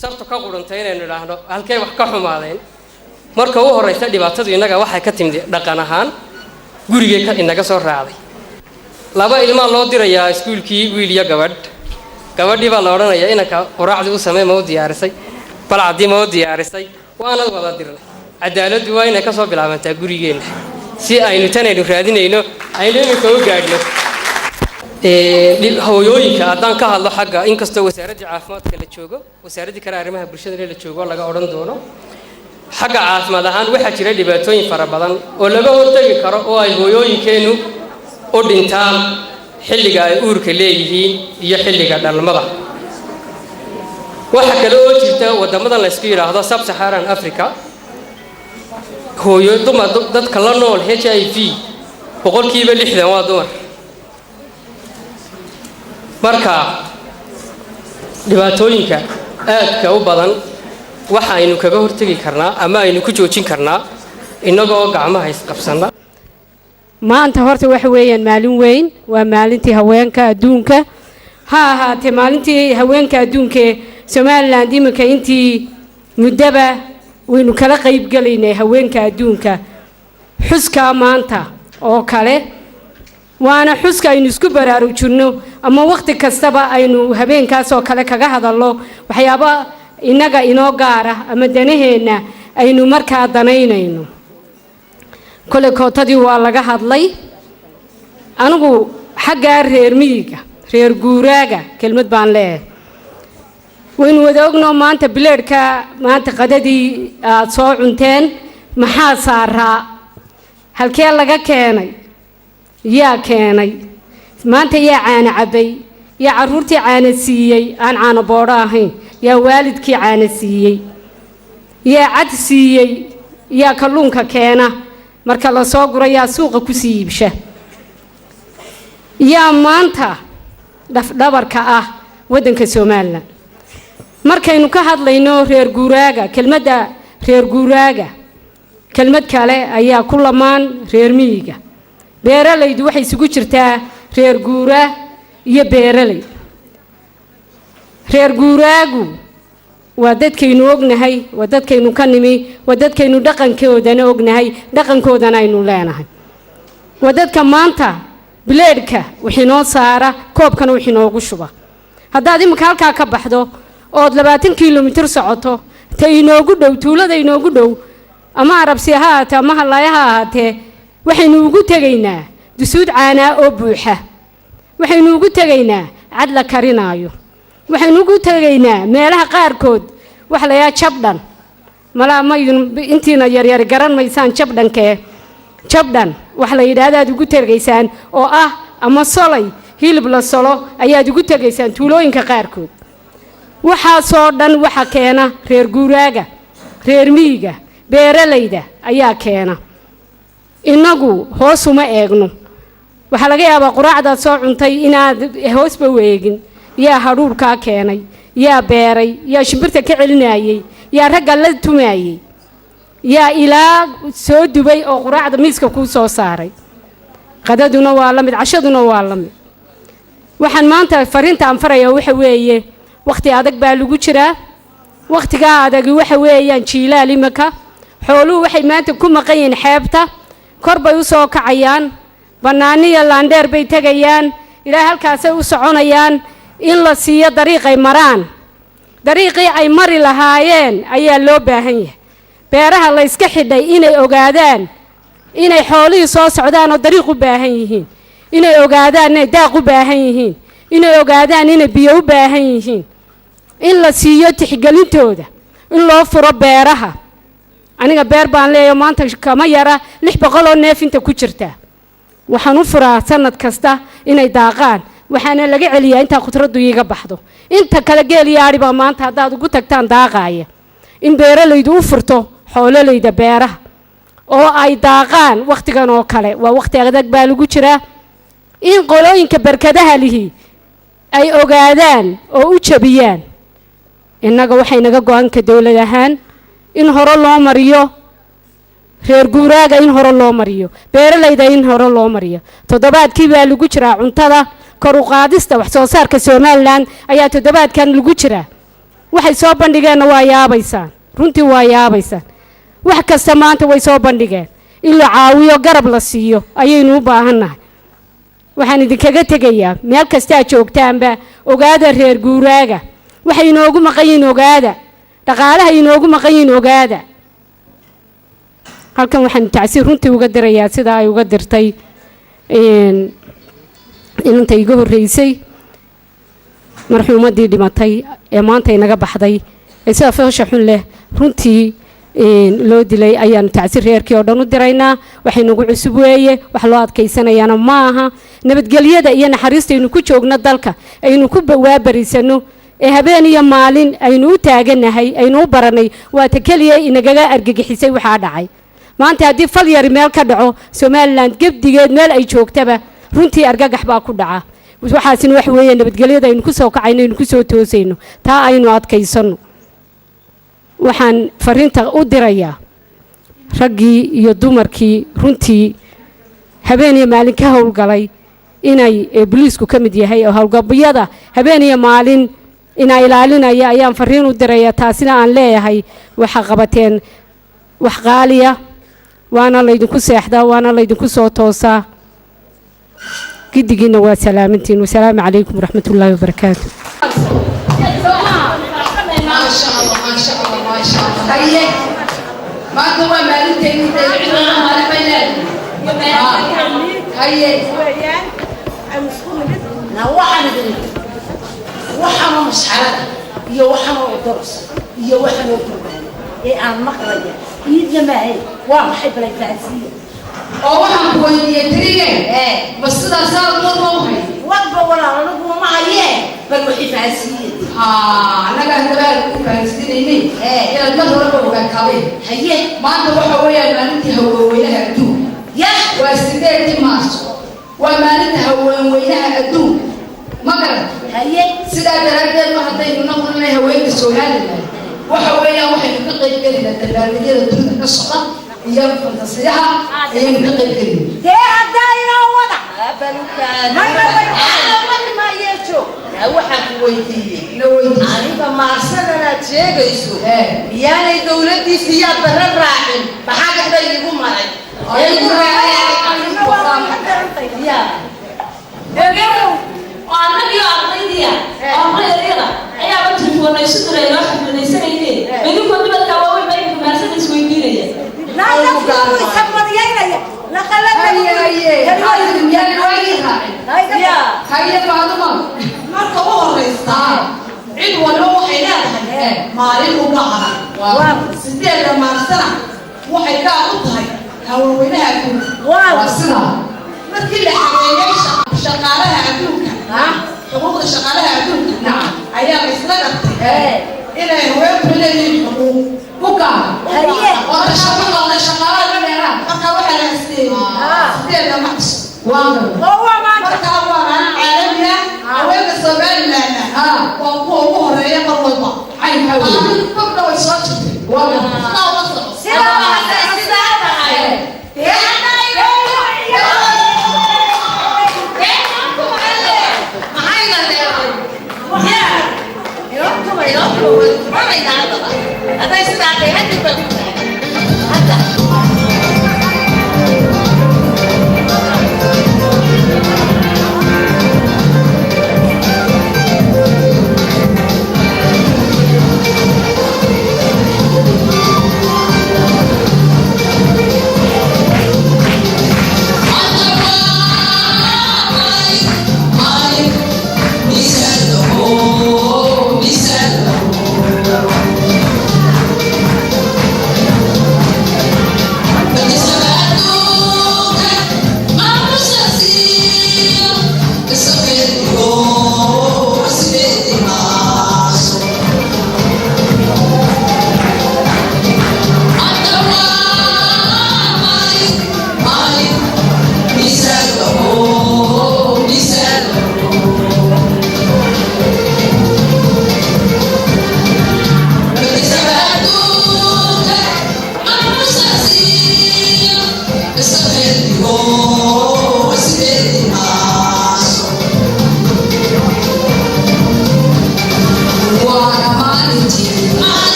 sartu ka qudhuntay inaynu idhaahno halkee wax ka xumaadeen marka u horeysa dhibaatadu innaga waxay ka timid dhaqan ahaan gurigee inaga soo raacday laba ilmaa loo dirayaa iskuulkii wiil iyo gabadhii baa la odhanayaa inanka quraacdii u samee ma u diyaarisay balcadii ma u diyaarisay waana wada dirnay cadaaladdu waa inay ka soo bilaabantaa gurigeenna si aynu tanaynu raadinayno aynu iminka u gaadhno hooyooyinka haddaan ka hadlo xagga inkastoo wasaaradda caafimaadka la joogo wasaaraddii kale arrimaha bulshada la joogo laga odhan doono xagga caafimaad ahaan waxaa jira dhibaatooyin fara badan oo laga hortagi karo oo ay hooyooyinkeennu u dhintaan xilliga ay uurka leeyihiin iyo xilliga dhalmada waxa kale oo jirta wadamadan la isku yiraahdo sub-Saharan Africa hooyo dumar dadka la nool HIV boqolkiiba 60 waa dumar marka dhibaatooyinka aadka u badan waxa aynu kaga hortagi karnaa ama aynu ku joojin karnaa inagoo gacmaha isqabsana maanta horta waxa weeyaan maalin weyn waa maalintii haweenka adduunka ha ahaatee maalintii haweenka adduunka Somaliland imika intii muddaba waynu kala qayb galaynay haweenka adduunka xuska maanta oo kale waana xuska aynu isku baraarujino ama waqti kastaba aynu habeenkaas oo kale kaga hadalno waxyaabo inaga inoo gaara ama danaheena aynu markaa danaynayno kole kootadii waa laga hadlay anigu xagga reer miyiga reer guuraaga kelmad baan leeyahay waynu wada ogno maanta bileedhka maanta qadadii aad soo cunteen maxaa saaraa halkee laga keenay yaa keenay maanta yaa caana cabay yaa caruurtii caana siiyey aan caana boodho ahayn yaa waalidkii caana siiyey yaa cad siiyey yaa kalluunka keena marka la soo guro yaa suuqa ku sii iibsha yaa maanta dhabarka ah waddanka Soomaaliland markaynu ka hadlayno reer guuraaga kelmadda reer guuraaga kelmad kale ayaa ku lamaan reer miyiga beeralaydu waxay isugu jirtaa reer guura iyo beeralay reer guuraagu waa dadkaynu ognahay waa dadkaynu ka nimi waa dadkaynu dhaqankoodana ognahay dhaqankoodana aynu leenahay waa dadka maanta bileedhka wixii noo saara koobkana wixii noogu shuba haddaad imika halkaa ka baxdo ood 20 kilomitir socoto ta inoogu dhow tuulada inoogu dhow ama arabsi ha ahaatee ama halaaya ha ahaatee waxaynu ugu tegaynaa dusuud caanaa oo buuxa waxaynu ugu tegaynaa cad la karinaayo waxaynu ugu tegaynaa meelaha qaarkood wax la yaa jabdhan malaa ma intiina yaryar garan maysaan jabdhan wax la yidhaahdaad ugu tegaysaan oo ah ama solay hilib la solo ayaad ugu tegaysaan tuulooyinka qaarkood waxaasoo dhan waxa keena reer guuraaga reer miyiga beeralayda ayaa keena inagu hoos uma eegno waxa laga yaabaa quraacdaad soo cuntay inaad hoosba weegin yaa hadhuurkaa keenay yaa beeray yaa shimbirta ka celinayay yaa ragga la tumayay yaa ilaa soo dubay oo quraacda miiska ku soo saaray qadaduna waa la mid cashaduna waa la mid waxaan maanta fariinta aan farayaa waxa weeye waqti adag baa lagu jiraa waqtiga adag waxa weeyaan jiilaal imaka xooluhu waxay maanta ku maqayeen xeebta kor bay u soo kacayaan banaaniya laandheer bay tagayaan ilaa halkaas ay u soconayaan in la siiyo dariiqay maraan dariiqii ay mari lahaayeen ayaa loo baahan yahay beeraha la iska xidhay inay ogaadaan inay xoolihii soo socdaan oo dariiq u baahan yihiin inay ogaadaan inay daaq u baahan yihiin inay ogaadaan inay biyo u baahan yihiin in la siiyo tixgelintooda in loo furo beeraha aniga beer baan leeyahay maanta kama yara 600 oo neef inta ku jirta waxaan u furaa sanad kasta inay daaqaan waxaana laga celiyaa inta khudraddu iiga baxdo inta kala geel yaari baa maanta hadaad ugu tagtaan daaqaaya in beeralaydu u furto xoolalayda beeraha oo ay daaqaan waqtigan oo kale waa waqti adag baa lagu jiraa in qolooyinka barkadaha lihi ay ogaadaan oo u jabiyaan innaga waxay naga go-aanka dowlad ahaan in hore loo mariyo reer guuraaga in hore loo mariyo beeralayda in hore loo mariyo toddobaadkii baa lagu jiraa cuntada kor u qaadista wax soo saarka Soomaaliland ayaa toddobaadkan lagu jiraa waxay soo bandhigeen waa yaabaysaan runtii waa yaabaysaan wax kasta maanta way soo bandhigeen in la caawiyo garab la siiyo ayaynu u baahannahay waxaan idinkaga tegayaa meel kasta aad joogtaanba ogaada reer guuraaga waxay inoogu maqan yihiin ogaada dhaqaalaha inoogu maqan yihiin ogaada halkan waxaan tacsiir runtii uga dirayaa sida ay uga dirtay inta iga horreysay marxuumadii dhimatay ee maanta inaga baxday ee sida foosha xun leh runtii loo dilay ayaan tacsiir reerkii oo dhan u diraynaa waxay nagu cusub weeye wax loo adkaysanayaana ma aha nabadgelyada iyo naxariista aynu ku joogno dalka aynu ku waabarisano ee habeen iyo maalin aynu u taaganahay aynu u baranay waa ta keliya inagaga argagixisay waxaa dhacay maanta haddii fal yari meel ka dhaco Soomaaliland gebdigeed meel ay joogtaba runtii argagax baa ku dhaca waxaasina wax weeye nabadgelyada aynu ku soo kacayno aynu ku soo toosayno taa aynu adkaysano waxaan fariinta u dirayaa raggii iyo dumarkii runtii habeen iyo maalin ka howlgalay inay booliisku ka mid yahay oo howlgabiyada habeen iyo maalin inay ilaalinaya ayaan fariin u dirayaa taasina aan leeyahay waxa qabateen wax qaaliya waana laydinku seexdaa waana laydinku soo toosaa gidigiina waa salaamantiin wasalaamu calaykum waraxmatullaahi wabarakaatu ما هو مالك وحنا مسحرة يا وحنا درس يا وحنا قربان إيه أنا مقرية إيه ما هي واحد بلا تعزية أو وحنا كويس يدريه إيه بس ده صار مو هي وقبل ولا نقول ما هي بروح تعزية أنا قاعد أقول تعزية إيه يا المدرسة بقول كابين هي ما أنت وحوي المالتي هو وينها الدون يا واستدعي مارس ومالتها هو وينها الدون ما قرأ هي سيدا درجة ما حتى ينقل لها وين السؤال وحوينا واحد ينقل كلمة التلاميذ الدون الصلاة هي فلسفيها هي ينقل كلمة ده هداينا وضع ما يشوف هو حكويتي لويتي أنا بمارسنا نتشيك يسوع يعني دولتي فيها برا راحل بحاجة ده يجيبوا معي يجيبوا معي يا أنا بيا أرضية أرضية أيها بتشوفون يسوع يروح من السنين منو كنت بتكلم بين مرسل سويدية لا تفهموا يسمون يا لا خلنا هيا فاطمة ما كبر رئيسها عيد ولو حيلاتها مالين وقعها سيدنا مرسل وحيدا قطعي هو وينها وصلها ما كل حاجة شغالها عدوك حقوق شغالها عدوك نعم أيام إسلام إلى هو كل حقوق بكا وأنا شغالة من هنا بكا وحنا سيدنا محس هو ما بكا وانا عالمية أوين الصبيان لنا وهو رأي مرضى عين حولي بكا وصلت وانا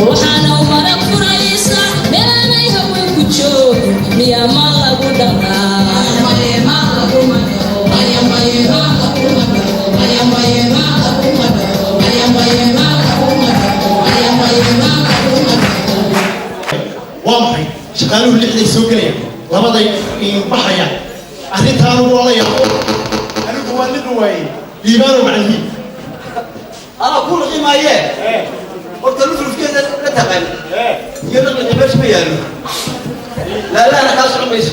waxaana umara furaysa meelanay haweenku joogo miyaa ma lagu dhaqaa waa maxay shaqaaluhu lixday soo gelaya labaday baxaya arrintaanu waa la yaabo anigu waa liqi waayey liibaano macalimiin أنا كل شيء ما يه. قلت له في كذا لا تقل. يلا نجيبش ميالو. لا أنا خلاص عميس.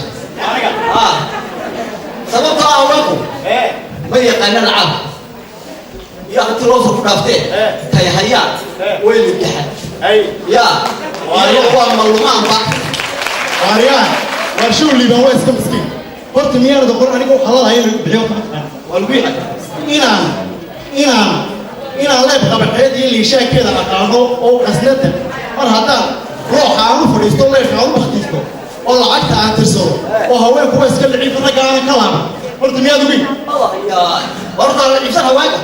سبب أولكم. ما يقلنا العاب. يا أنت روح كرافته. تي هيا. وين الجحد. يا. يا هو معلومات بقى. واريان ورشوا اللي بواس كم مسكين. قلت ميار دكتور أنا كم خلاص هاي البيوت. والبيئة. inaan leeb qabaxeed iyo liishaankeeda aqaano oo qasnada mar haddaan ruuxa aan u fadhiisto leebka aan u baktiisto oo lacagta aan tirsado oo haweenku waa iska dhicin ragga aan ka laaba horta miyaad ogin horta la ibsan haweenka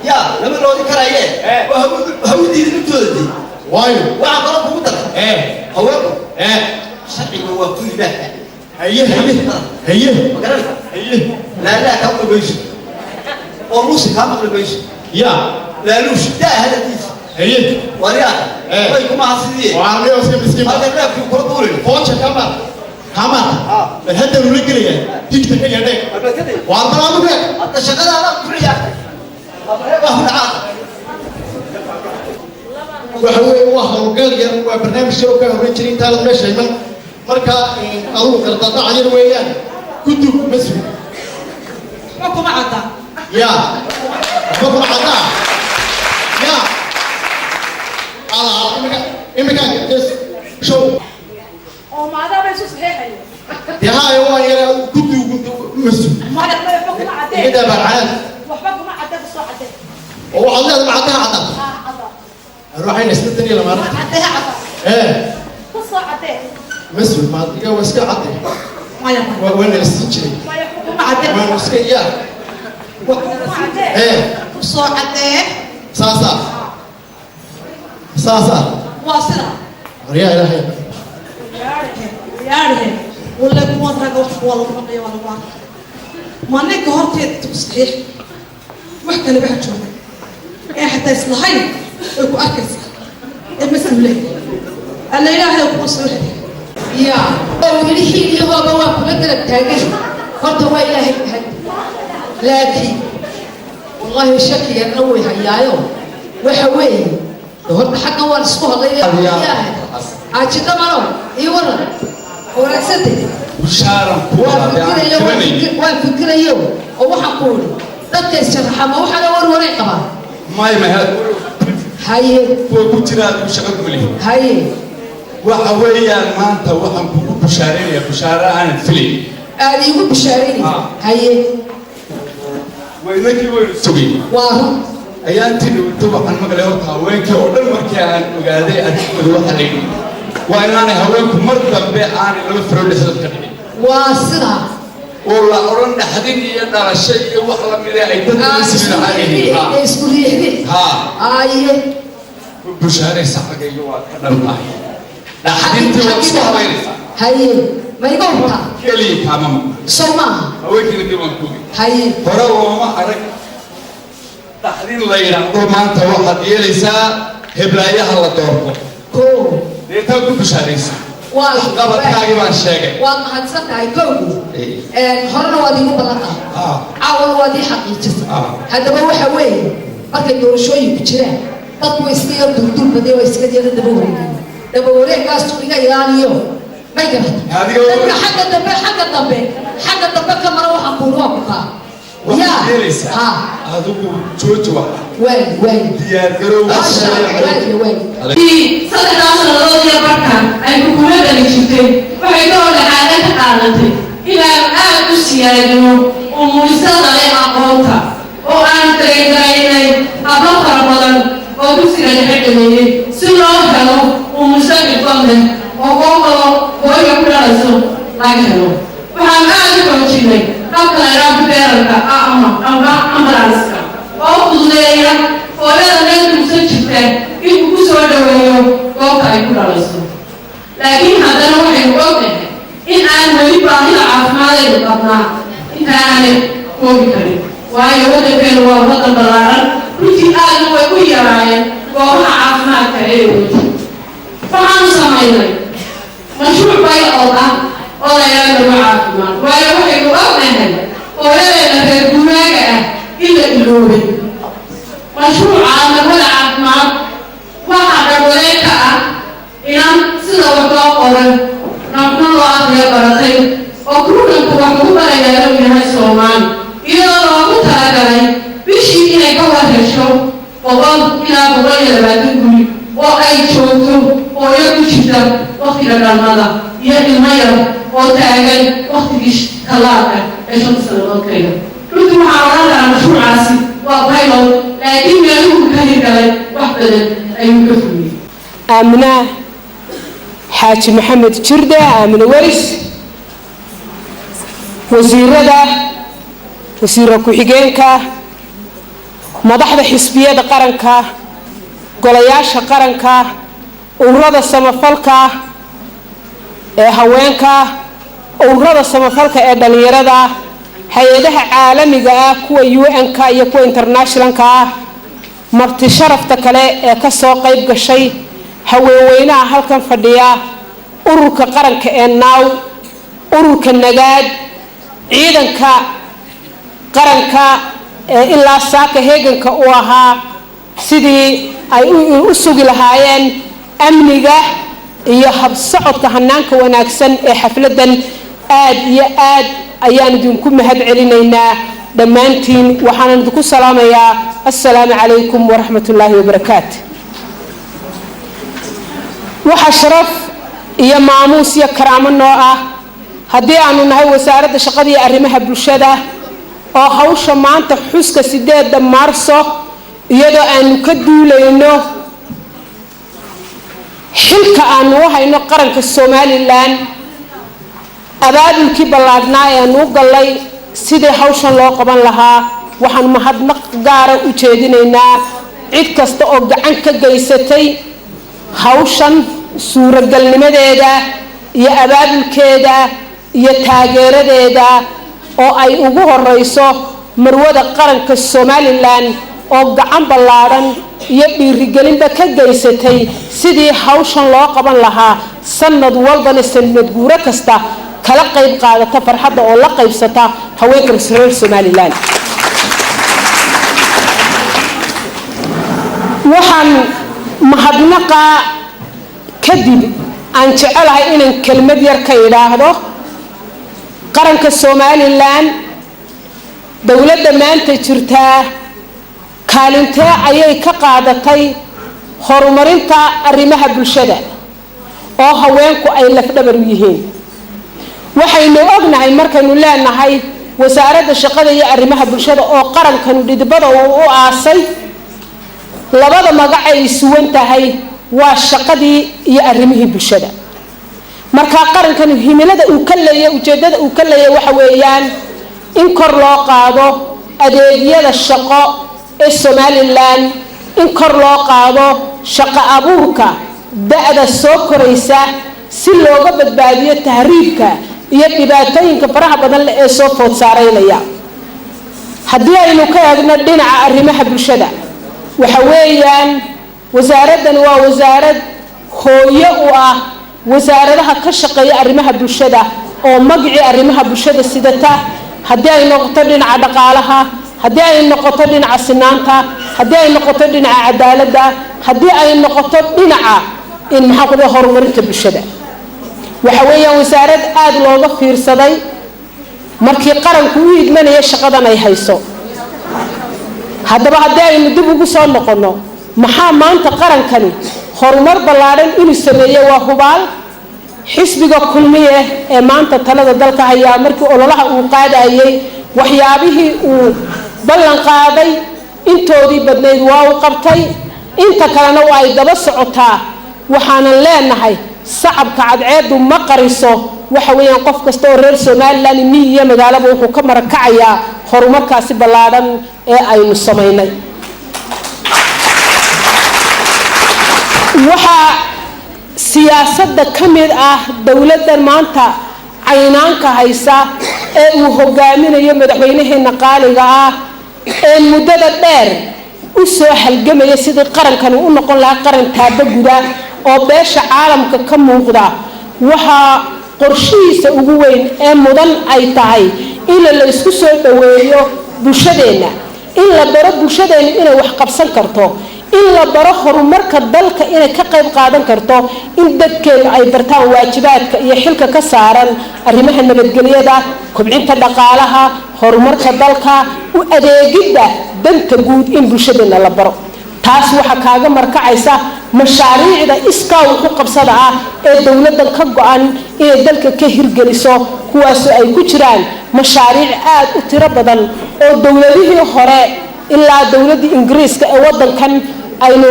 ya lama loodi karaaye hawdiida nintooda waayo waxaa qalab kugu dara haweenku sharciga waa ku ilaaha haye laa ka qabayso oo luusi kaa maqlabayso يا لا لوش ده هذا تيس هي وريا ويكم عصيدي وعليه وسيم مسكين هذا الراب في كل طول فوتش كمان الهدى الرجلية تيجي تكين يدك وعلى طول أنت شغال على كل يا أبغى نعاد وهو وقال وبرنامج شوكة ورجلين ثالث ماشي من مركا أروح القطاع يرويان كتب مسوي حكم عدا يا حكم عدا يا إمكان جس شو وما هذا بس صحيح يا هاي هو يا كتب مسوي ما حكم عدا إيه ده بعد وحكم عدا بس عدا هو عدا بعدها عدا روح هنا سنتني لما عدا عدا إيه بس عدا مسوي ما تجاوز كعدا ما يحكم وين الاستشري ما يحكم عدا وين السكيا إيه بس عدا ساسا واصلة ريا إلهي ياره ولا كم هذا ولا كم يا ولا ما نك هرت تصحيح وحكي اللي بحكي إيه حتى يصلحين يكون أكس المسؤولية الله إله يكون مسؤولية يا وليه اللي هو بواك لقلب تاجر فرض هو إلهي بحد لكن والله شكي ينوي هيايو وحوي هو حق هو السوق غير عاجي تمرو يورا ورقصتي بشارة وفكرة يوم وحقول dadka isharxama waxa la warwaray qaba may mahad haye ku jira shaqo kulli haye waxa weeyaan maanta waxaan kugu bushaareeyaa bushaara aan filay aad igu bushaareeyay haye weynakii weynu sugay waa ayaan tiri waxaan maqlay horta haweenkii oo dhan markii aan ogaaday adigooda waxa la yidhi waa inaanay haweenku mar dambe aanay laba farood dhexdood ka dhigin waa sidaa والله أورن حدين يدار الشيء وخلا من أيضا يسمع عليه ها أيه بشارة سحق يوا كذا الله لا حدين توصل غيره هاي ما يقول كلي كامم سوما هو كذا كمان كوي هاي فرا وما أرك تحدين الله يرحمه ما أنت واحد يلسا هبلايا هلا توركو كو ده بشارة قبل كاجي ما شاقي وما حدثت هاي كوي horna waad igu ballantaa caawana waad ii xaqiijisay haddaba waxa weeye markay doorashooyinku jiraan dadku way iska yar durdulbadee way iska yara daba wareegeen daba wareeggaasuu iga ilaaliyo may garatay dadka xagga dambe ka mara waxaan kuuli waa ku kaa yaa adigu jooji waay diyaar garow saddexdaas sannadood iyo barkan ay xukuumaddani jirtay waxay ka hor dhexaadeen ka qaadatay inaan aad u siyaadino umuurisada leh aqoonta oo aan dareengareynay hablo fara badan oo dugsiga dhexe dhameeyey si loo helo umuurisa dhibban leh oo qoomkalo hooyga ku dhalayso laga helo waxaan aad u xoojinay habka laydhaafo beerarka ambulanska oo fududeeya hooyada meel dugsan jirta inuu ku soo dhaweeyo goobta ay ku dhalayso laakiin haddana waxaynu ognahay in aan weli baahida caafimaadaynu qabnaa intaanay koobi karin waayo waddankeenu waa waddan ballaaran runtii aadna way u yaraayeen goobaha caafimaadka ee weli waxaanu samaynay mashruuc baylood ah oo la yidhaahdo caafimaad waayo waxaynu ognahay hooyadeena reer guraaga ah in la iloobay mashruuca marwada caafimaad waxaa dhawareeka ah inan sida wax loo qoran nabna loo aqriyo baratay oo kuruganku wax lagu barayaa uu yahay Soomaali iyadoo loogu talagalay bishii inay ka warhesho 100 ilaa 120 guri oo ay joogto hooyo ku jirta waqtiga dhalmada iyo ilmo yar oo taagan waqtigii talaalka ee 5 sannadood ka yar runtii waxaa oran karaa mashruucaasi waa pilot laakiin meeluhu ka hirgalay wax badan ayuu ka fuliyey آمنة حاج محمد جردة آمنة ورس وزير كوحيجينكا مدحضة حسبية قرنكا قلياش قرنكا أورادة سمفلكا هوينكا أورادة سمفلكا دليرادة هيدها عالمية كوا UN-كا يكوا international-كا marti sharafta kale ee ka soo qayb gashay haweenweynaha halkan fadhiya ururka qaranka ee naaw ururka nagaad ciidanka qaranka ee ilaa saaka heeganka u ahaa sidii ay u sugi lahaayeen amniga iyo habsocodka hanaanka wanaagsan ee xafladan aad iyo aad ayaan idinku mahad celinaynaa dhammaantiin waxaan idinku salaamayaa assalaamu calaykum waraxmatullaahi wabarakaatu waxa sharaf iyo maamuus iyo karaamo noo ah haddii aanu nahay wasaaradda shaqada iyo arrimaha bulshada oo hawsha maanta xuska 8 maarso iyadoo aanu ka duulayno xilka aanu u hayno qaranka Somaliland abaabulkii ballaadhnaa ee aanu galay sidii hawshan loo qaban lahaa waxaan mahadnaq gaara u jeedinaynaa cid kasta oo gacan ka geysatay hawshan suuragalnimadeeda iyo abaabulkeeda iyo taageeradeeda oo ay ugu horeyso marwada qaranka Somaliland oo gacan ballaaran iyo dhiirigelinba ka geysatay sidii hawshan loo qaban lahaa sanad walbana sanad guura kasta kala qayb qaadata farxadda oo la qaybsata haweenka reer Somaliland waxaan mahadnaqa kadib aan jecelahay inaan kelmad yar ka idhaahdo qaranka Somaliland dawladda maanta jirtaa kaalintee ayay ka qaadatay horumarinta arrimaha bulshada oo haweenku ay lafdhabar u yihiin waxaynu ognahay markaynu leenahay wasaaradda shaqada iyo arrimaha bulshada oo qarankanu dhidibada u aasay labada magac ay suwan tahay waa shaqadii iyo arrimihii bulshada marka qarankanu himilada uu ka leeyahay ujeedada uu ka leeyahay waxa weeyaan in kor loo qaado adeegyada shaqo ee Somaliland in kor loo qaado shaqo abuurka da'da soo koraysa si looga badbaadiyo tahriibka iyo dhibaatooyinka faraha badan ee soo food saareynaya haddii aynu ka eegno dhinaca arrimaha bulshada waxa weeyaan wasaaraddan waa wasaarad hooyo u ah wasaaradaha ka shaqeeya arrimaha bulshada oo magacii arrimaha bulshada sidata haddii ay noqoto dhinaca dhaqaalaha haddii ay noqoto dhinaca sinaanta haddii ay noqoto dhinaca cadaaladda haddii ay noqoto dhinaca in maxaa ku horumarinta bulshada waxa weeyaan wasaarad aad looga fiirsaday markii qaranku u idmanaya shaqadan ay hayso haddaba haddii aynu dib ugu soo noqono maxaa maanta qarankani horumar ballaaran inuu sameeyo waa hubaal xisbiga kulmiye ee maanta talada dalka hayaa markii ololaha uu qaadayay waxyaabihii uu ballan qaaday intoodii badnayd waa uu qabtay inta kalena waa ay daba socotaa waxaanan leenahay sacabka cadceedu ma qariso waxa weeyaan qof kasta oo reer Somaliland iyo magaalada wuxuu ka marakacayaa horumarkaasi ballaaran ee aynu sameynay waxaa siyaasadda ka mid ah dowladdan maanta caynaanka haysa ee uu hogaaminayo madaxweynaheena qaaliga ah ee muddada dheer u soo halgamaya sidii qarankani u noqon lahaa qaran taabaguda oo beesha caalamka ka muuqda. waxaa qorshihiisa ugu weyn ee mudan ay tahay in la isku soo dhaweeyo bulshadeenna, in la baro bulshadeenna inay wax qabsan karto, in la baro horumarka dalka inay ka qayb qaadan karto, in dadkeenu ay bartaan waajibaadka iyo xilka ka saaran arrimaha nabadgelyada, kobcinta dhaqaalaha, horumarka dalka, u adeegidda danta guud in bulshadeenna la baro. taas waxaa kaaga markacaysa mashaariicda iskaa wuxu qabsada ah ee dowladdan ka go-an inay dalka ka hirgeliso, kuwaasoo ay ku jiraan mashaariic aad u tiro badan oo dowladihii hore ilaa dowladdii ingiriiska ee waddankan aynu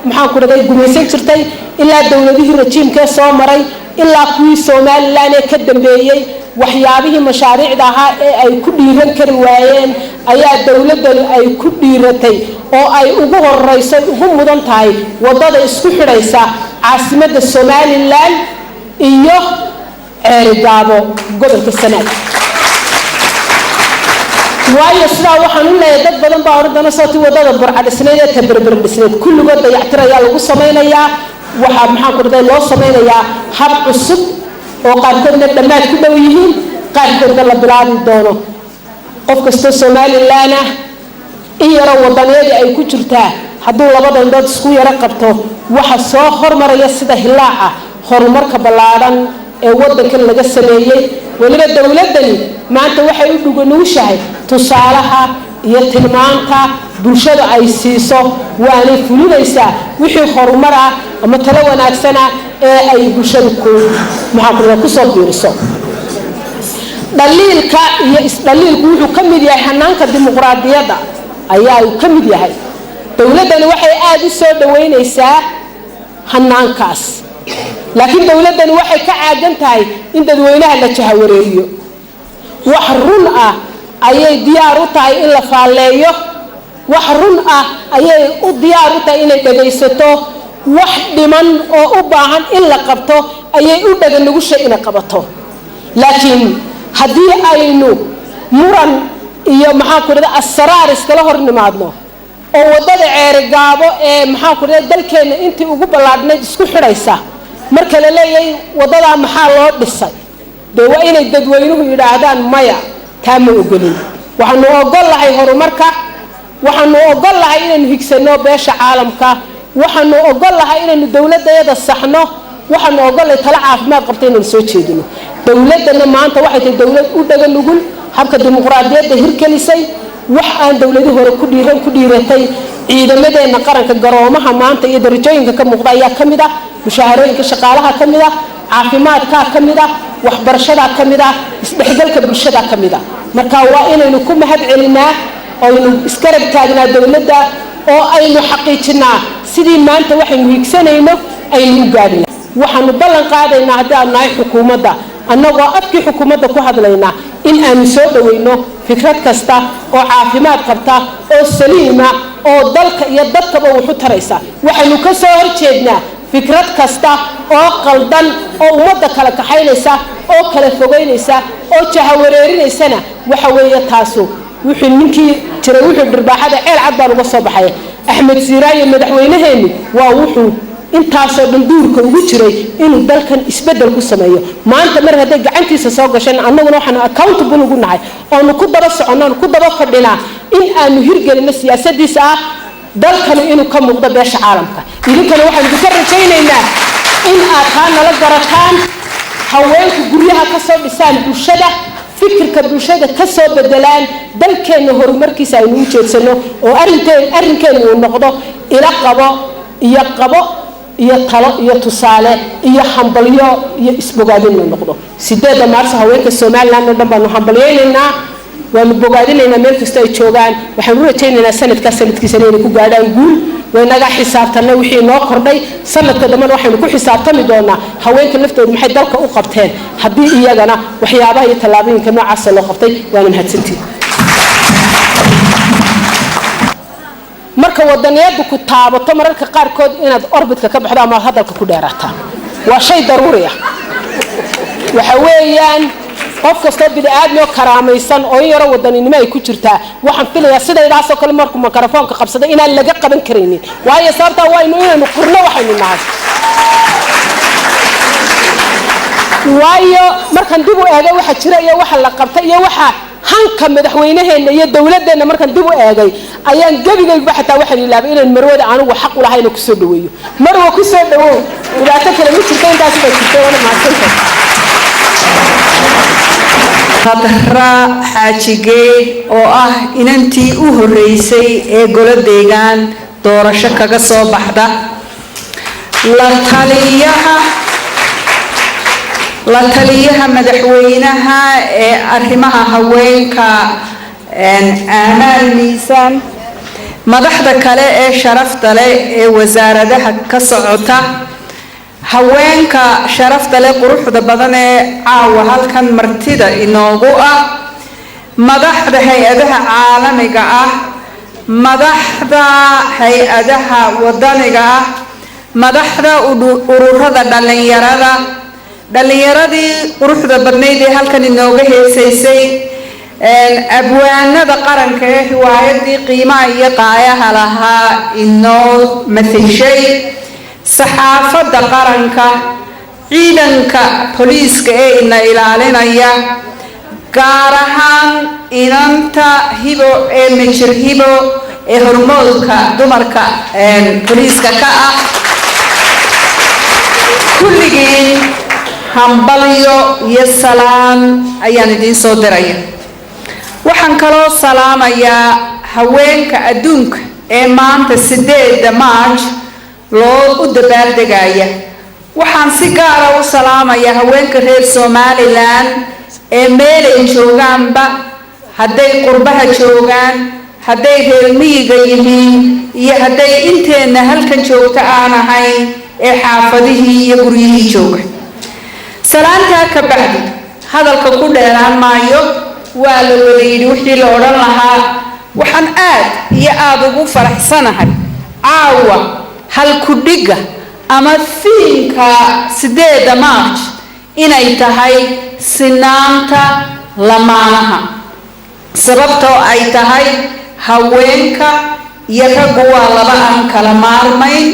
maxaan ku dhaday gumaysan jirtay, ilaa dowladihii rajiimkee soo maray, ilaa kuwii somalilan ee ka dambeeyey, waxyaabihii mashaariicda ahaa ee ay ku dhiiran kari waayeen ayaa dowladdan ay ku dhiiratay oo ay ugu horeyso ugu mudan tahay wadada isku xidhaysa caasimadda somalilan iyo ceerigaabo gobolka Sanaag. waayo sidaa waxaan u leeyahay dad badan baa oran sootii wadada burca dhisneed ee tabarbar dhisneed kulligood dayactir ayaa lagu samaynayaa. waxaa maxaan ku dhaday loo samaynayaa hab cusub oo qaarkoodna dhammaad ku dhow yihiin, qaarkoodna la bilaabi doono. qof kastoo somalilan ah in yaro wadaneedii ay ku jirtaa hadduu labada indhood isku yaro qabto waxa soo hormaraya sida hilaaca horumarka ballaadhan ee waddankan laga sameeyey. weliba dowladdani maanta waxay u dhuganugushahay tusaalaha iyo tilmaanta bulshada ay siiso, waanay fulinaysaa wixii horumar ah ama talo wanaagsan ah ee ay bulshada ku soo biiriso. dhaliilka iyo isdhaliilku wuxuu ka mid yahay hanaanka dimuqraadiyadda ayaa uu ka mid yahay. dowladdani waxay aad u soo dhaweynaysaa hanaankaas, laakiin dowladdani waxay ka caagan tahay in dadweynaha la jahawareeriyo. wax run ah ayay diyaar u tahay in la faalleeyo, wax run ah ayay u diyaar u tahay inay dhagaysato, wax dhiman oo u baahan in la qabto ayay u dhaganugushay inay qabato. laakiin haddii aynu muran iyo maxaan ku dhaday asraar iskala hor nimaadno oo wadada ceerigaabo ee maxaan ku dhaday dalkeena intii ugu ballaadhnayd isku xidhaysa, marka la leeyahay wadadaa maxaa loo dhisay, dee waa inay dadweynuhu yidhaahdaan maya taa ma ogolin. waxaanu ogol lahay horumarka, waxaanu ogol lahay inaynu higsano beesha caalamka, waxaanu ogol lahay inaynu dowladayada saxno, waxaanu ogol lahay tala caafimaad qabta inaynu soo jeedino. dowladdana maanta waxay tahay dowlad u dhaga nugul habka dimuqraadiyadda hirgelisay, wax aan dowladii hore ku dhiiratay. ciidamadeena qaranka garoomaha maanta iyo darajooyinka ka muuqda ayaa ka mid ah, mushaharooyinka shaqaalaha ka mid ah, caafimaadka ka mid ah, waxbarashada ka mid ah, isdhexgalka bulshada ka mid ah. marka waa inaynu ku mahad celinaa oo aynu iskarab taagnaa dowladda oo aynu xaqiijinaa sidii maanta waxaynu higsanayno aynu u gaadhina. waxaanu ballan qaadaynaa haddii aanu nahay xukuumadda, annagoo afkii xukuumadda ku hadlaynaa, in aanu soo dhaweyno fikrad kasta oo caafimaad qabta oo saliima oo dalka iyo dadkaba wuxu taraysa. waxaynu ka soo horjeednaa fikrad kasta oo qaldan oo ummadda kala kaxaynaysa oo kala fogeynaysa oo jahawareerinaysana waxa weeye taasu wuxuu ninkii jiray wuxuu dhirbaaxada ceel cad baan uga soo baxay. axmed siiraayo madaxweynaheenu waa wuxuu intaasoo dhan duurka ugu jiray inuu dalkan isbedel ku sameeyo. maanta mar hadday gacantiisa soo gasheen annaguna waxaanu accountable ugu nahay oonu ku daba soconno ku daba fadhinaa in aanu hirgelino siyaasadiisa ah dalkani inuu ka muuqdo beesha caalamka. idinkana waxaan idinka rajaynaynaa in aad taa nala garataan, haweenku guryaha ka soo dhisaan bulshada, fikirka bulshada ka soo bedelaan, dalkeenna horumarkiisa aynu u jeedsano oo arrinkeenu uu noqdo ila qabo iyo talo iyo tusaale iyo hambalyo iyo isbogaadin la noqdo. 8 maarso haweenka Soomaaliland oo dhan baanu hambalyaynaynaa, waanu bogaadinaynaa meel kasta ay joogaan. waxaan u rajaynaynaa sanadkiisa inay ku gaadhaan guul, waynaga xisaabtana wixii noo kordhay. sanadka dhammaan waxaynu ku xisaabtami doonaa haweenka laftooda maxay dalka u qabteen, haddii iyagana waxyaabaha iyo tallaabooyinka noocaas loo qabtay. waana mahadsantihiin. marka wadaniyadu ku taabato mararka qaarkood inaad orbitka ka baxdo ama hadalka ku dheeraata waa shay daruuri ah waxa weeyaan qof kasta bid'aadmi oo karaamaysan oo yaro wadaninimo ay ku jirtaa waxaan filayaa sidaydaas oo kale markuu mikrofoonka qabsado inaan laga qaban kareynin waayo sababta waa inaynu qurno waxaynu nahay waayo markan dib u eegay waxa jira iyo waxa la qabtay iyo waxa hanka madaxweynaheena iyo dawladeena markan dib u eegay ayaan gabigayba xataa waxaan ilaabay inaan marwada anigu xaq u lahayn ku soo dhaweeyo marwa ku soo dhawow dhibaato kale ma jirto intaas ba jirto wana maasanta khadra xaajigee oo ah inantii u horeysay ee golo deegaan doorasho kaga soo baxda la taliyaha madaxweynaha ee arrimaha haweenka aamaal miisaan madaxda kale ee sharafta leh ee wasaaradaha ka socota haweenka sharafta leh quruxda badan ee caawa halkan martida inoogu ah madaxda hay-adaha caalamiga ah madaxda hay-adaha wadaniga ah madaxda ururada dhalinyaradii quruxda badnayd ee halkan inooga heesaysay abwaanada qaranka ee riwaayadii qiimaha iyo qaayaha lahaa inoo matashay saxaafadda qaranka ciidanka booliiska ee ina ilaalinaya gaar ahaan inanta hibo ee majir hibo ee hormoodka dumarka booliiska ka ah kulligiin hambalyo iyo salaan ayaan idiin soo diraya waxaan kaloo salaamayaa haweenka adduunka ee maanta 8 Maarch loo u dabaaldegaya waxaan si gaar ah u salaamayaa haweenka reer Somaliland ee meel ay joogaanba hadday qurbaha joogaan hadday reer miyiga yihiin iyo hadday inteena halkan joogta aan ahayn ee xaafadihii iyo guryihii jooga salaantaa ka bacdi hadalka ku dheeraan maayo waa la wada yidhi wixii la odhan lahaa waxaan aad ugu faraxsanahay caawa halkudhiga ama fiinka 8 Maarch inay tahay sinaanta lamaanaha sababtoo ay tahay haweenka iyo raggu waa laba aan kala maarmayn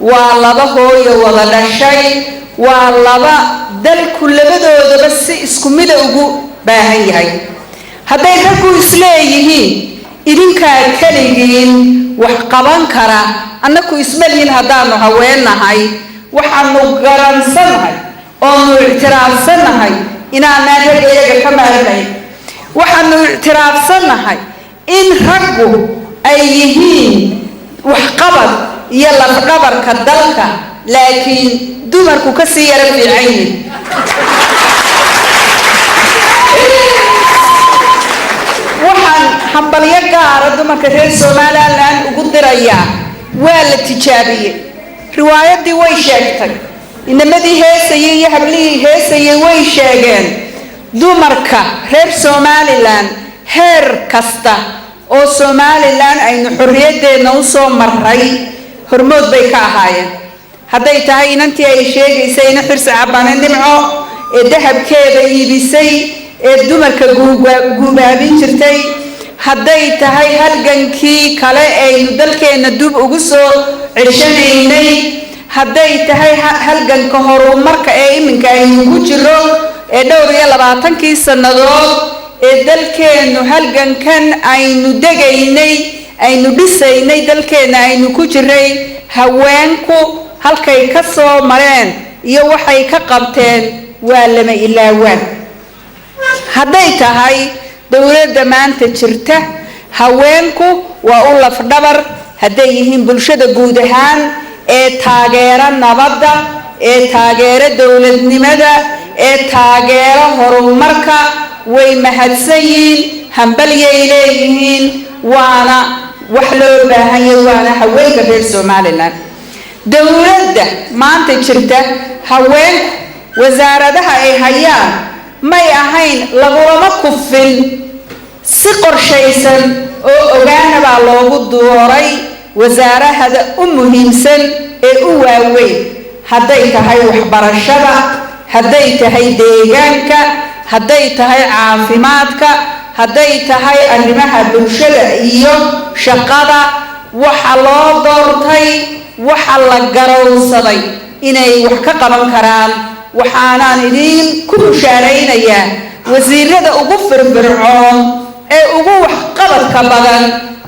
waa laba hooyo wada dhashay waa laba dalku labadoodaba si isku mid ugu baahan yahay hadday raggu isleeyihiin idinkaa kaligiin wax qaban kara annaku ismaliin haddaanu haweenahay waxaanu garansanahay oonu ictiraafsanahay inaanaan rag iyaga ka maarmayn waxaanu ictiraafsanahay in raggu ay yihiin waxqabad iyo lafdhabarka dalka laakiin dumarku ka sii yara fiican yihiin waxaan hambalyo gaara dumarka reer Somaliland ugu dirayaa waa la tijaabiyey riwaayadii way sheegtay inamadii heesayay iyo hablihii heesayay way sheegeen dumarka reer Somaliland heer kasta oo Somaliland aynu xorriyadeena u soo maray hormood bay ka ahaayeen hadday tahay inantii ay sheegaysay in xirsi cabane nimco ee dahabkeeda iibisay ee dumarka guubaabin jirtay hadday tahay halgankii kale aynu dalkeena dub ugu soo ceshanaynay hadday tahay halganka horumarka ee iminka aynu ku jiro ee dhowr iyo 20 sannadood ee dalkeenu halgankan aynu degaynay aynu dhisaynay dalkeena aynu ku jiray haweenku halkay ka soo mareen iyo waxay ka qabteen waa lama ilaawaan hadday tahay dawladda maanta jirta haweenku waa u lafdhabar hadday yihiin bulshada guud ahaan ee taageera nabadda ee taageera dawladnimada ee taageera horumarka way mahadsan yihiin hambalyay leeyihiin waana wax loo baahan yahay waana haweenka reer Somaliland dawladda maanta jirta haweenku wasaaradaha ay hayaan may ahayn laguma kufin si qorshaysan oo ogaana baa loogu dooray wasaarahada u muhiimsan ee u waaweyn hadday tahay waxbarashada hadday tahay deegaanka hadday tahay caafimaadka hadday tahay arrimaha bulshada iyo shaqada waxa loo doortay waxa la garowsaday inay wax ka qaban karaan waxaanaan idin ku bushaaraynayaa wasiirada ugu firfircoon ee ugu waxqabadka badan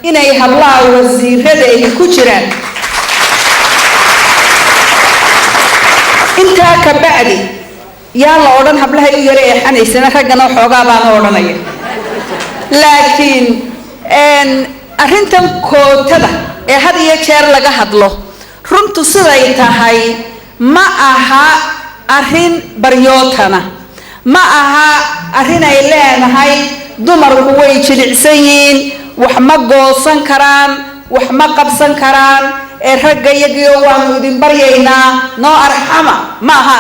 inay hablaha wasiirada ay ku jiraan intaa ka bacdi yaa la odhan hablahay u yara eexanaysana raggana xoogaa baana odhanaya laakiin arrintan kootada ee had iyo jeer laga hadlo runtu siday tahay ma aha arrin baryootana ma aha arrin ay leenahay dumarku way jilicsan yihiin wax ma goosan karaan wax ma qabsan karaan ee ragga iyagiyo waanu idin baryaynaa noo arxama ma aha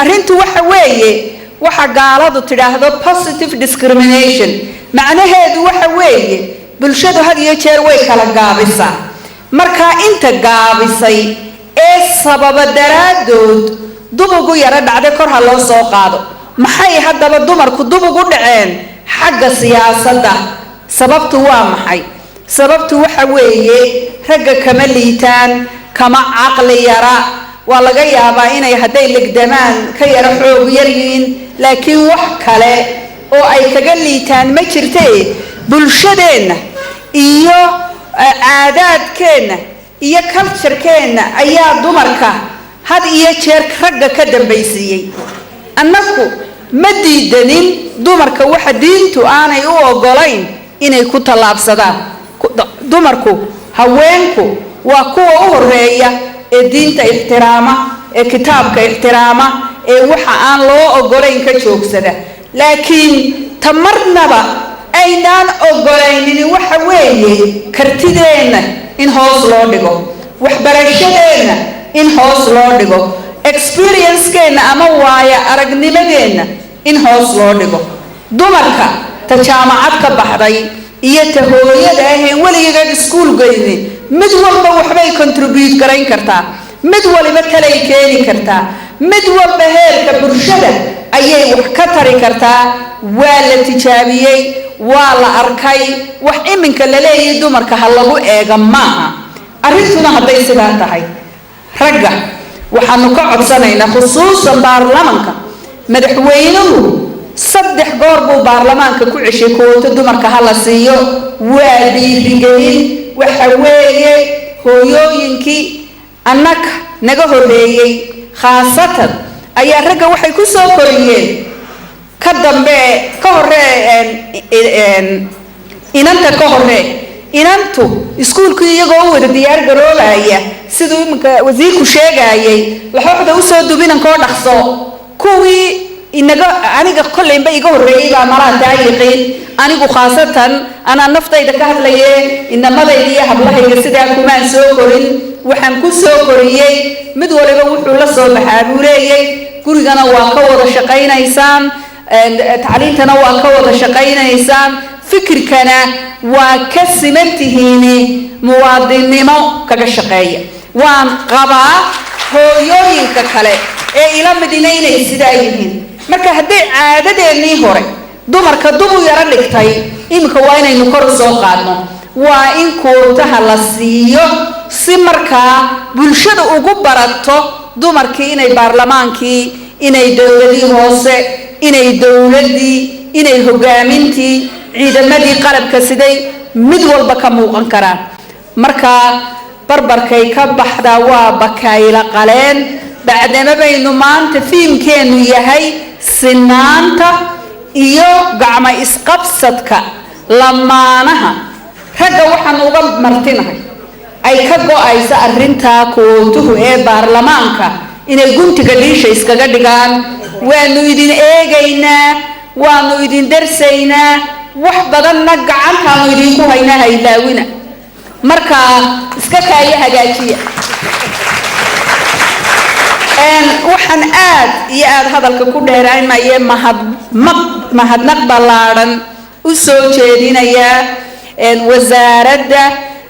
arrintu waxa weeye waxa gaaladu tidhaahdo positive discrimination macnaheedu waxa weeye bulshadu had iyo jeer way kala gaabisaa markaa inta gaabisay ee sababa daraadood dubugu yara dhacday kor ha loo soo qaado maxay haddaba dumarku dubugu dhaceen xagga siyaasadda sababtu waa maxay sababtu waxa weeye ragga kama liitaan kama caqli yara waa laga yaabaa inay hadday legdamaan ka yara xoog yar yihiin laakiin wax kale oo ay kaga liitaan ma jirtee bulshadeenna iyo caadaadkeenna iyo culturekeenna ayaa dumarka had iyo jeer ragga ka dambaysiiyey annagu ma diidanin dumarka waxa diintu aanay u ogolayn inay ku tallaabsadaan dumarku haweenku waa kuwa u horeeya ee diinta ixtiraama ee kitaabka ixtiraama ee waxa aan loo ogolayn ka joogsada laakiin tamarnaba aynaan ogolaynin waxa weeye kartideenna in hoos loo dhigo waxbarashadeenna in hoos loo dhigo experience-keenna ama waaya aragnimadeenna in hoos loo dhigo dumarka ta jaamacad ka baxday iyo ta hooyada aheen weligeed iskuul geynin mid walba waxbay contribute garayn kartaa mid waliba talay keeni kartaa mid walba heerka bulshada ayay wax ka tari kartaa waa la tijaabiyey waa la arkay wax iminka la leeyahay dumarka ha lagu eega maaha arrintuna hadday sidaa tahay ragga waxaanu ka codsanaynaa khusuusan baarlamaanka madaxweynuhu 3 goor buu baarlamaanka ku ceshay kooto dumarka hala siiyo waa dhiirigelin waxa weeye hooyooyinkii annaga naga horeeyey khaasatan ayaa ragga waxay ku soo koriyeen ka dambe ka hore inanta ka hore inantu iskuulku iyagoo wada diyaar garoobaya sidoo imka wasiirku sheegayay laxooxda u soo dubinankoo dhaqso kuwii inaga aniga kolleynba iga horeeyay baa malaha taayiqiin anigu khaasatan ana naftayda ka hadlayay inamadayda iyo hablahayga sidaa kumaan soo korin waxaan ku soo koriyay mid waliba wuxuu la soo baxaabuureeyay gurigana waa ka wada shaqaynaysaan tacliintana waa ka wada shaqaynaysaan fikirkana waa ka simantihiin muwaadinimo kaga shaqeeya waan qabaa hooyooyinka kale ee ila midinaynay sidaa yihiin marka hadday caadadeennii hore dumarka dubu yara dhigtay iminka waa inaynu kor u soo qaadno waa in kootaha la siiyo si markaa bulshada ugu barato dumarkii inay baarlamaankii inay dowladii hoose inay dowladii inay hogaamintii ciidamadii qalabka siday mid walba ka muuqan karaan markaa barbarkay ka baxdaa waa bakayla qaleen bacdama baynu maanta fiimkeenu yahay sinaanta iyo gacmo isqabsadka lamaanaha ragga waxaan uga martinahay ay ka go-aysa arrintaa kootuhu ee baarlamaanka inay guntiga dhiisha iskaga dhigaan waanu idin eegaynaa waanu idin darsaynaa wax badanna gacantaanu idinku haynaa haylaawina markaa iska kaaya hagaajiya waxaan aad iyo aad hadalka ku dheeraynaya mahadnaq ballaadhan u soo jeedinayaa wasaaradda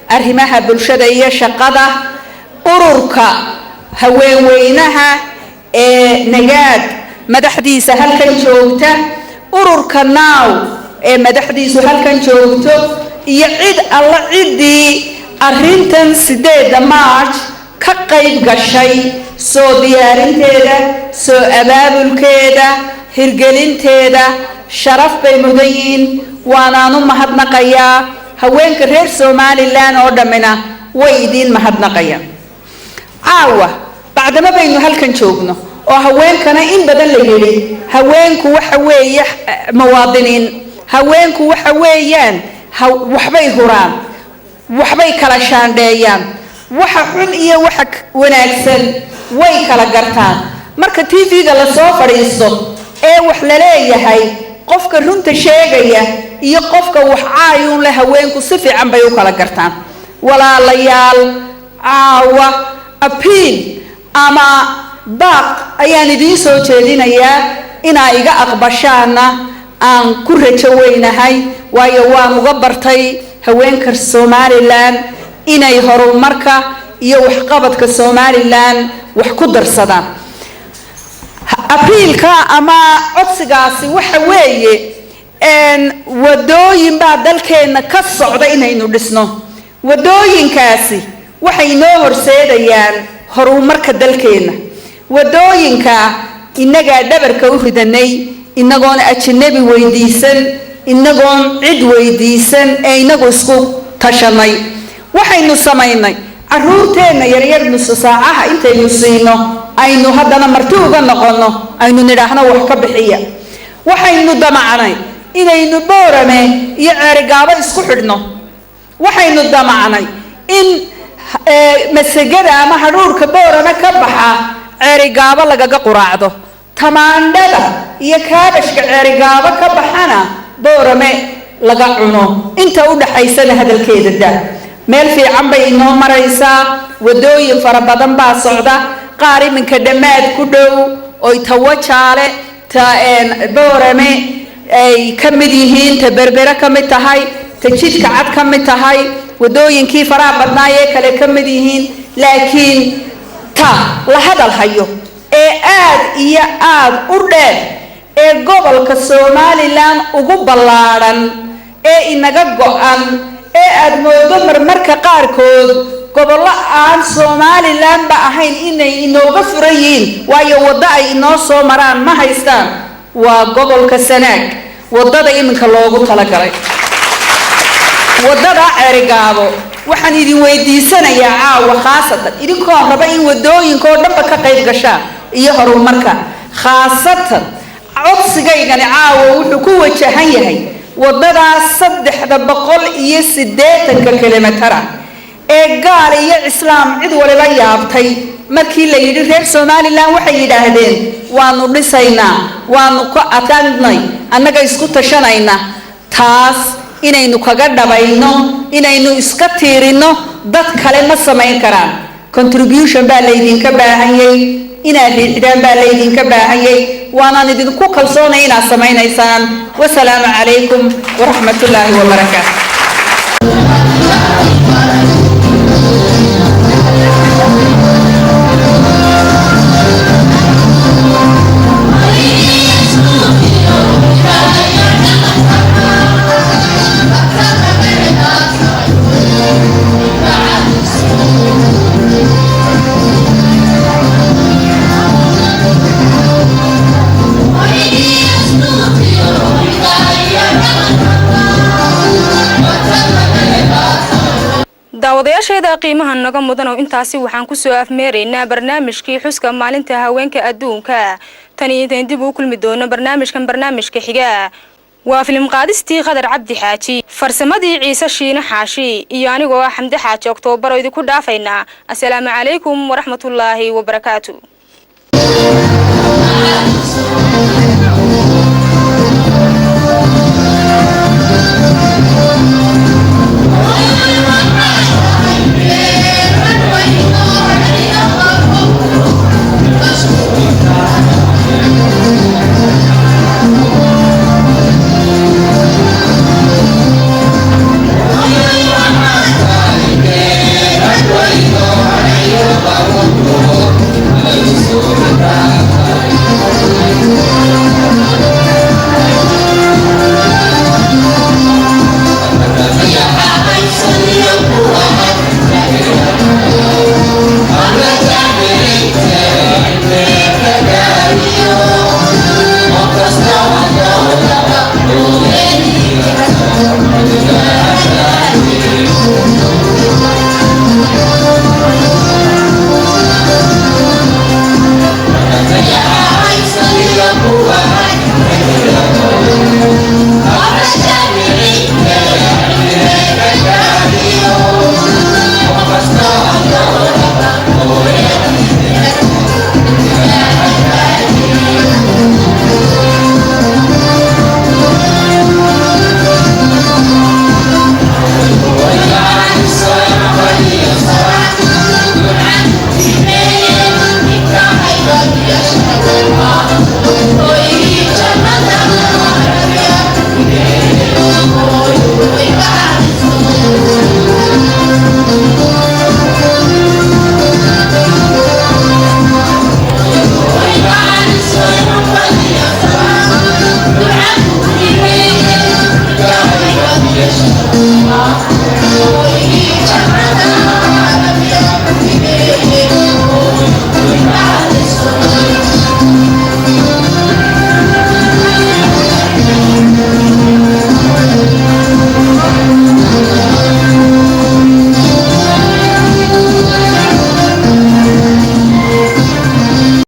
arrimaha bulshada iyo shaqada ururka haweenweynaha ee nagaad madaxdiisa halkan joogta ururka naaw ee madaxdiisu halkan joogto iyo cid alla ciddii arrintan 8 March ka qayb gashay soo diyaarinteeda soo abaabulkeeda hirgelinteeda sharaf bay mudan yihiin waanaanu mahadnaqayaa haweenka reer Somaliland oo dhamina way idin mahadnaqayaan caawa bacdama baynu halkan joogno oo haweenkana in badan la yiri haweenku waxa weeye muwaadiniin haweenku waxa weeyaan waxbay huraan waxbay kala shaandheeyaan waxa xun iyo waxa wanaagsan way kala gartaan marka TV-ga la soo fadhiisto ee wax la leeyahay qofka runta sheegaya iyo qofka wax caayun la haweenku si fiican bay u kala gartaan walaalayaal caawa appeal ama baaq ayaan idiin soo jeedinayaa inaa iga aqbashaana aan ku rajo weynahay waayo waan uga bartay haweenka Somaliland inay horumarka iyo waxqabadka Somaliland wax ku darsadaan appealka ama codsigaasi waxa weeye wadooyin baa dalkeena ka socda inaynu dhisno wadooyinkaasi waxay noo horseedayaan horumarka dalkeena wadooyinka inaga dhabarka u ridanay inagoon ajnabi weydiisan inagoon cid weydiisan ee inagu isku tashanay waxaynu samaynay caruurteena yaryar nus saacaha intaynu siino aynu haddana marti uga noqono aynu nidhaahno wax ka bixiya waxaynu damacnay inaynu boorame iyo ceerigaabo isku xidhno waxaynu damacnay in masagada ama hadhuurka boorame ka baxa ceerigaabo lagaga quraacdo tamaandhada iyo kaabashka ceerigaabo ka baxana boorame laga cuno inta u dhaxaysana hadalkeeda daa meel fiican bay inoo maraysaa wadooyin fara badan baa socda qaar iminka dhammaad ku dhow oo tawajaale boorame ay ka mid yihiin ta berbera ka mid tahay ta jidka cad ka mid tahay wadooyinkii faraha badnaayee kale ka mid yihiin laakiin ta la hadal hayo ee aad iyo aad u dheer ee gobolka Somaliland ugu ballaaran ee inaga go'an ee aad moodo marmarka qaarkood gobollo aan Somaliland ba ahayn inay inooga furan yihiin waayo wadda ay inoo soo maraan ma haystaan waa gobolka Sanaag waddada iminka loogu talagalay waddada ceerigaabo waxaan idin weydiisanayaa caawa khaasatan idinkoo raba in wadooyinka oo dhanba ka qayb gashaan iyo horumarka khaasatan codsigaygani caawa wuxuu ku wajahan yahay waddadaas 380 kilomitir ee gaal iyo islaam cid waliba yaabtay markii la yiri reer Somaliland waxay yiraahdeen waanu dhisaynaa waanu ka adkaanay annaga isku tashanayna taas inaynu kaga dhabayno inaynu iska tiirino dad kale ma sameyn karaan contribution baa laydinka baahanyay inaad riixdaan baa laydinka baahanyay waanaan idinku kalsoonay inaad samaynaysaan wasalaamu calaykum waraxmatullaahi wabarakaatu daawadayaasheeda qiimaha naga mudan oo intaasi waxaan ku soo afmeeraynaa barnaamijkii xuska maalinta haweenka adduunka tan iyo intaan dib u kulmi doono barnaamijka xiga waa filim qaadistii Qadar Cabdi Xaaji farsamadii Ciise Shiina Xaashi iyo anigoo Xamdi Xaaji Oktoobar oo idinku dhaafayna assalaamu calaykum waraxmatullaahi wabarakaatuh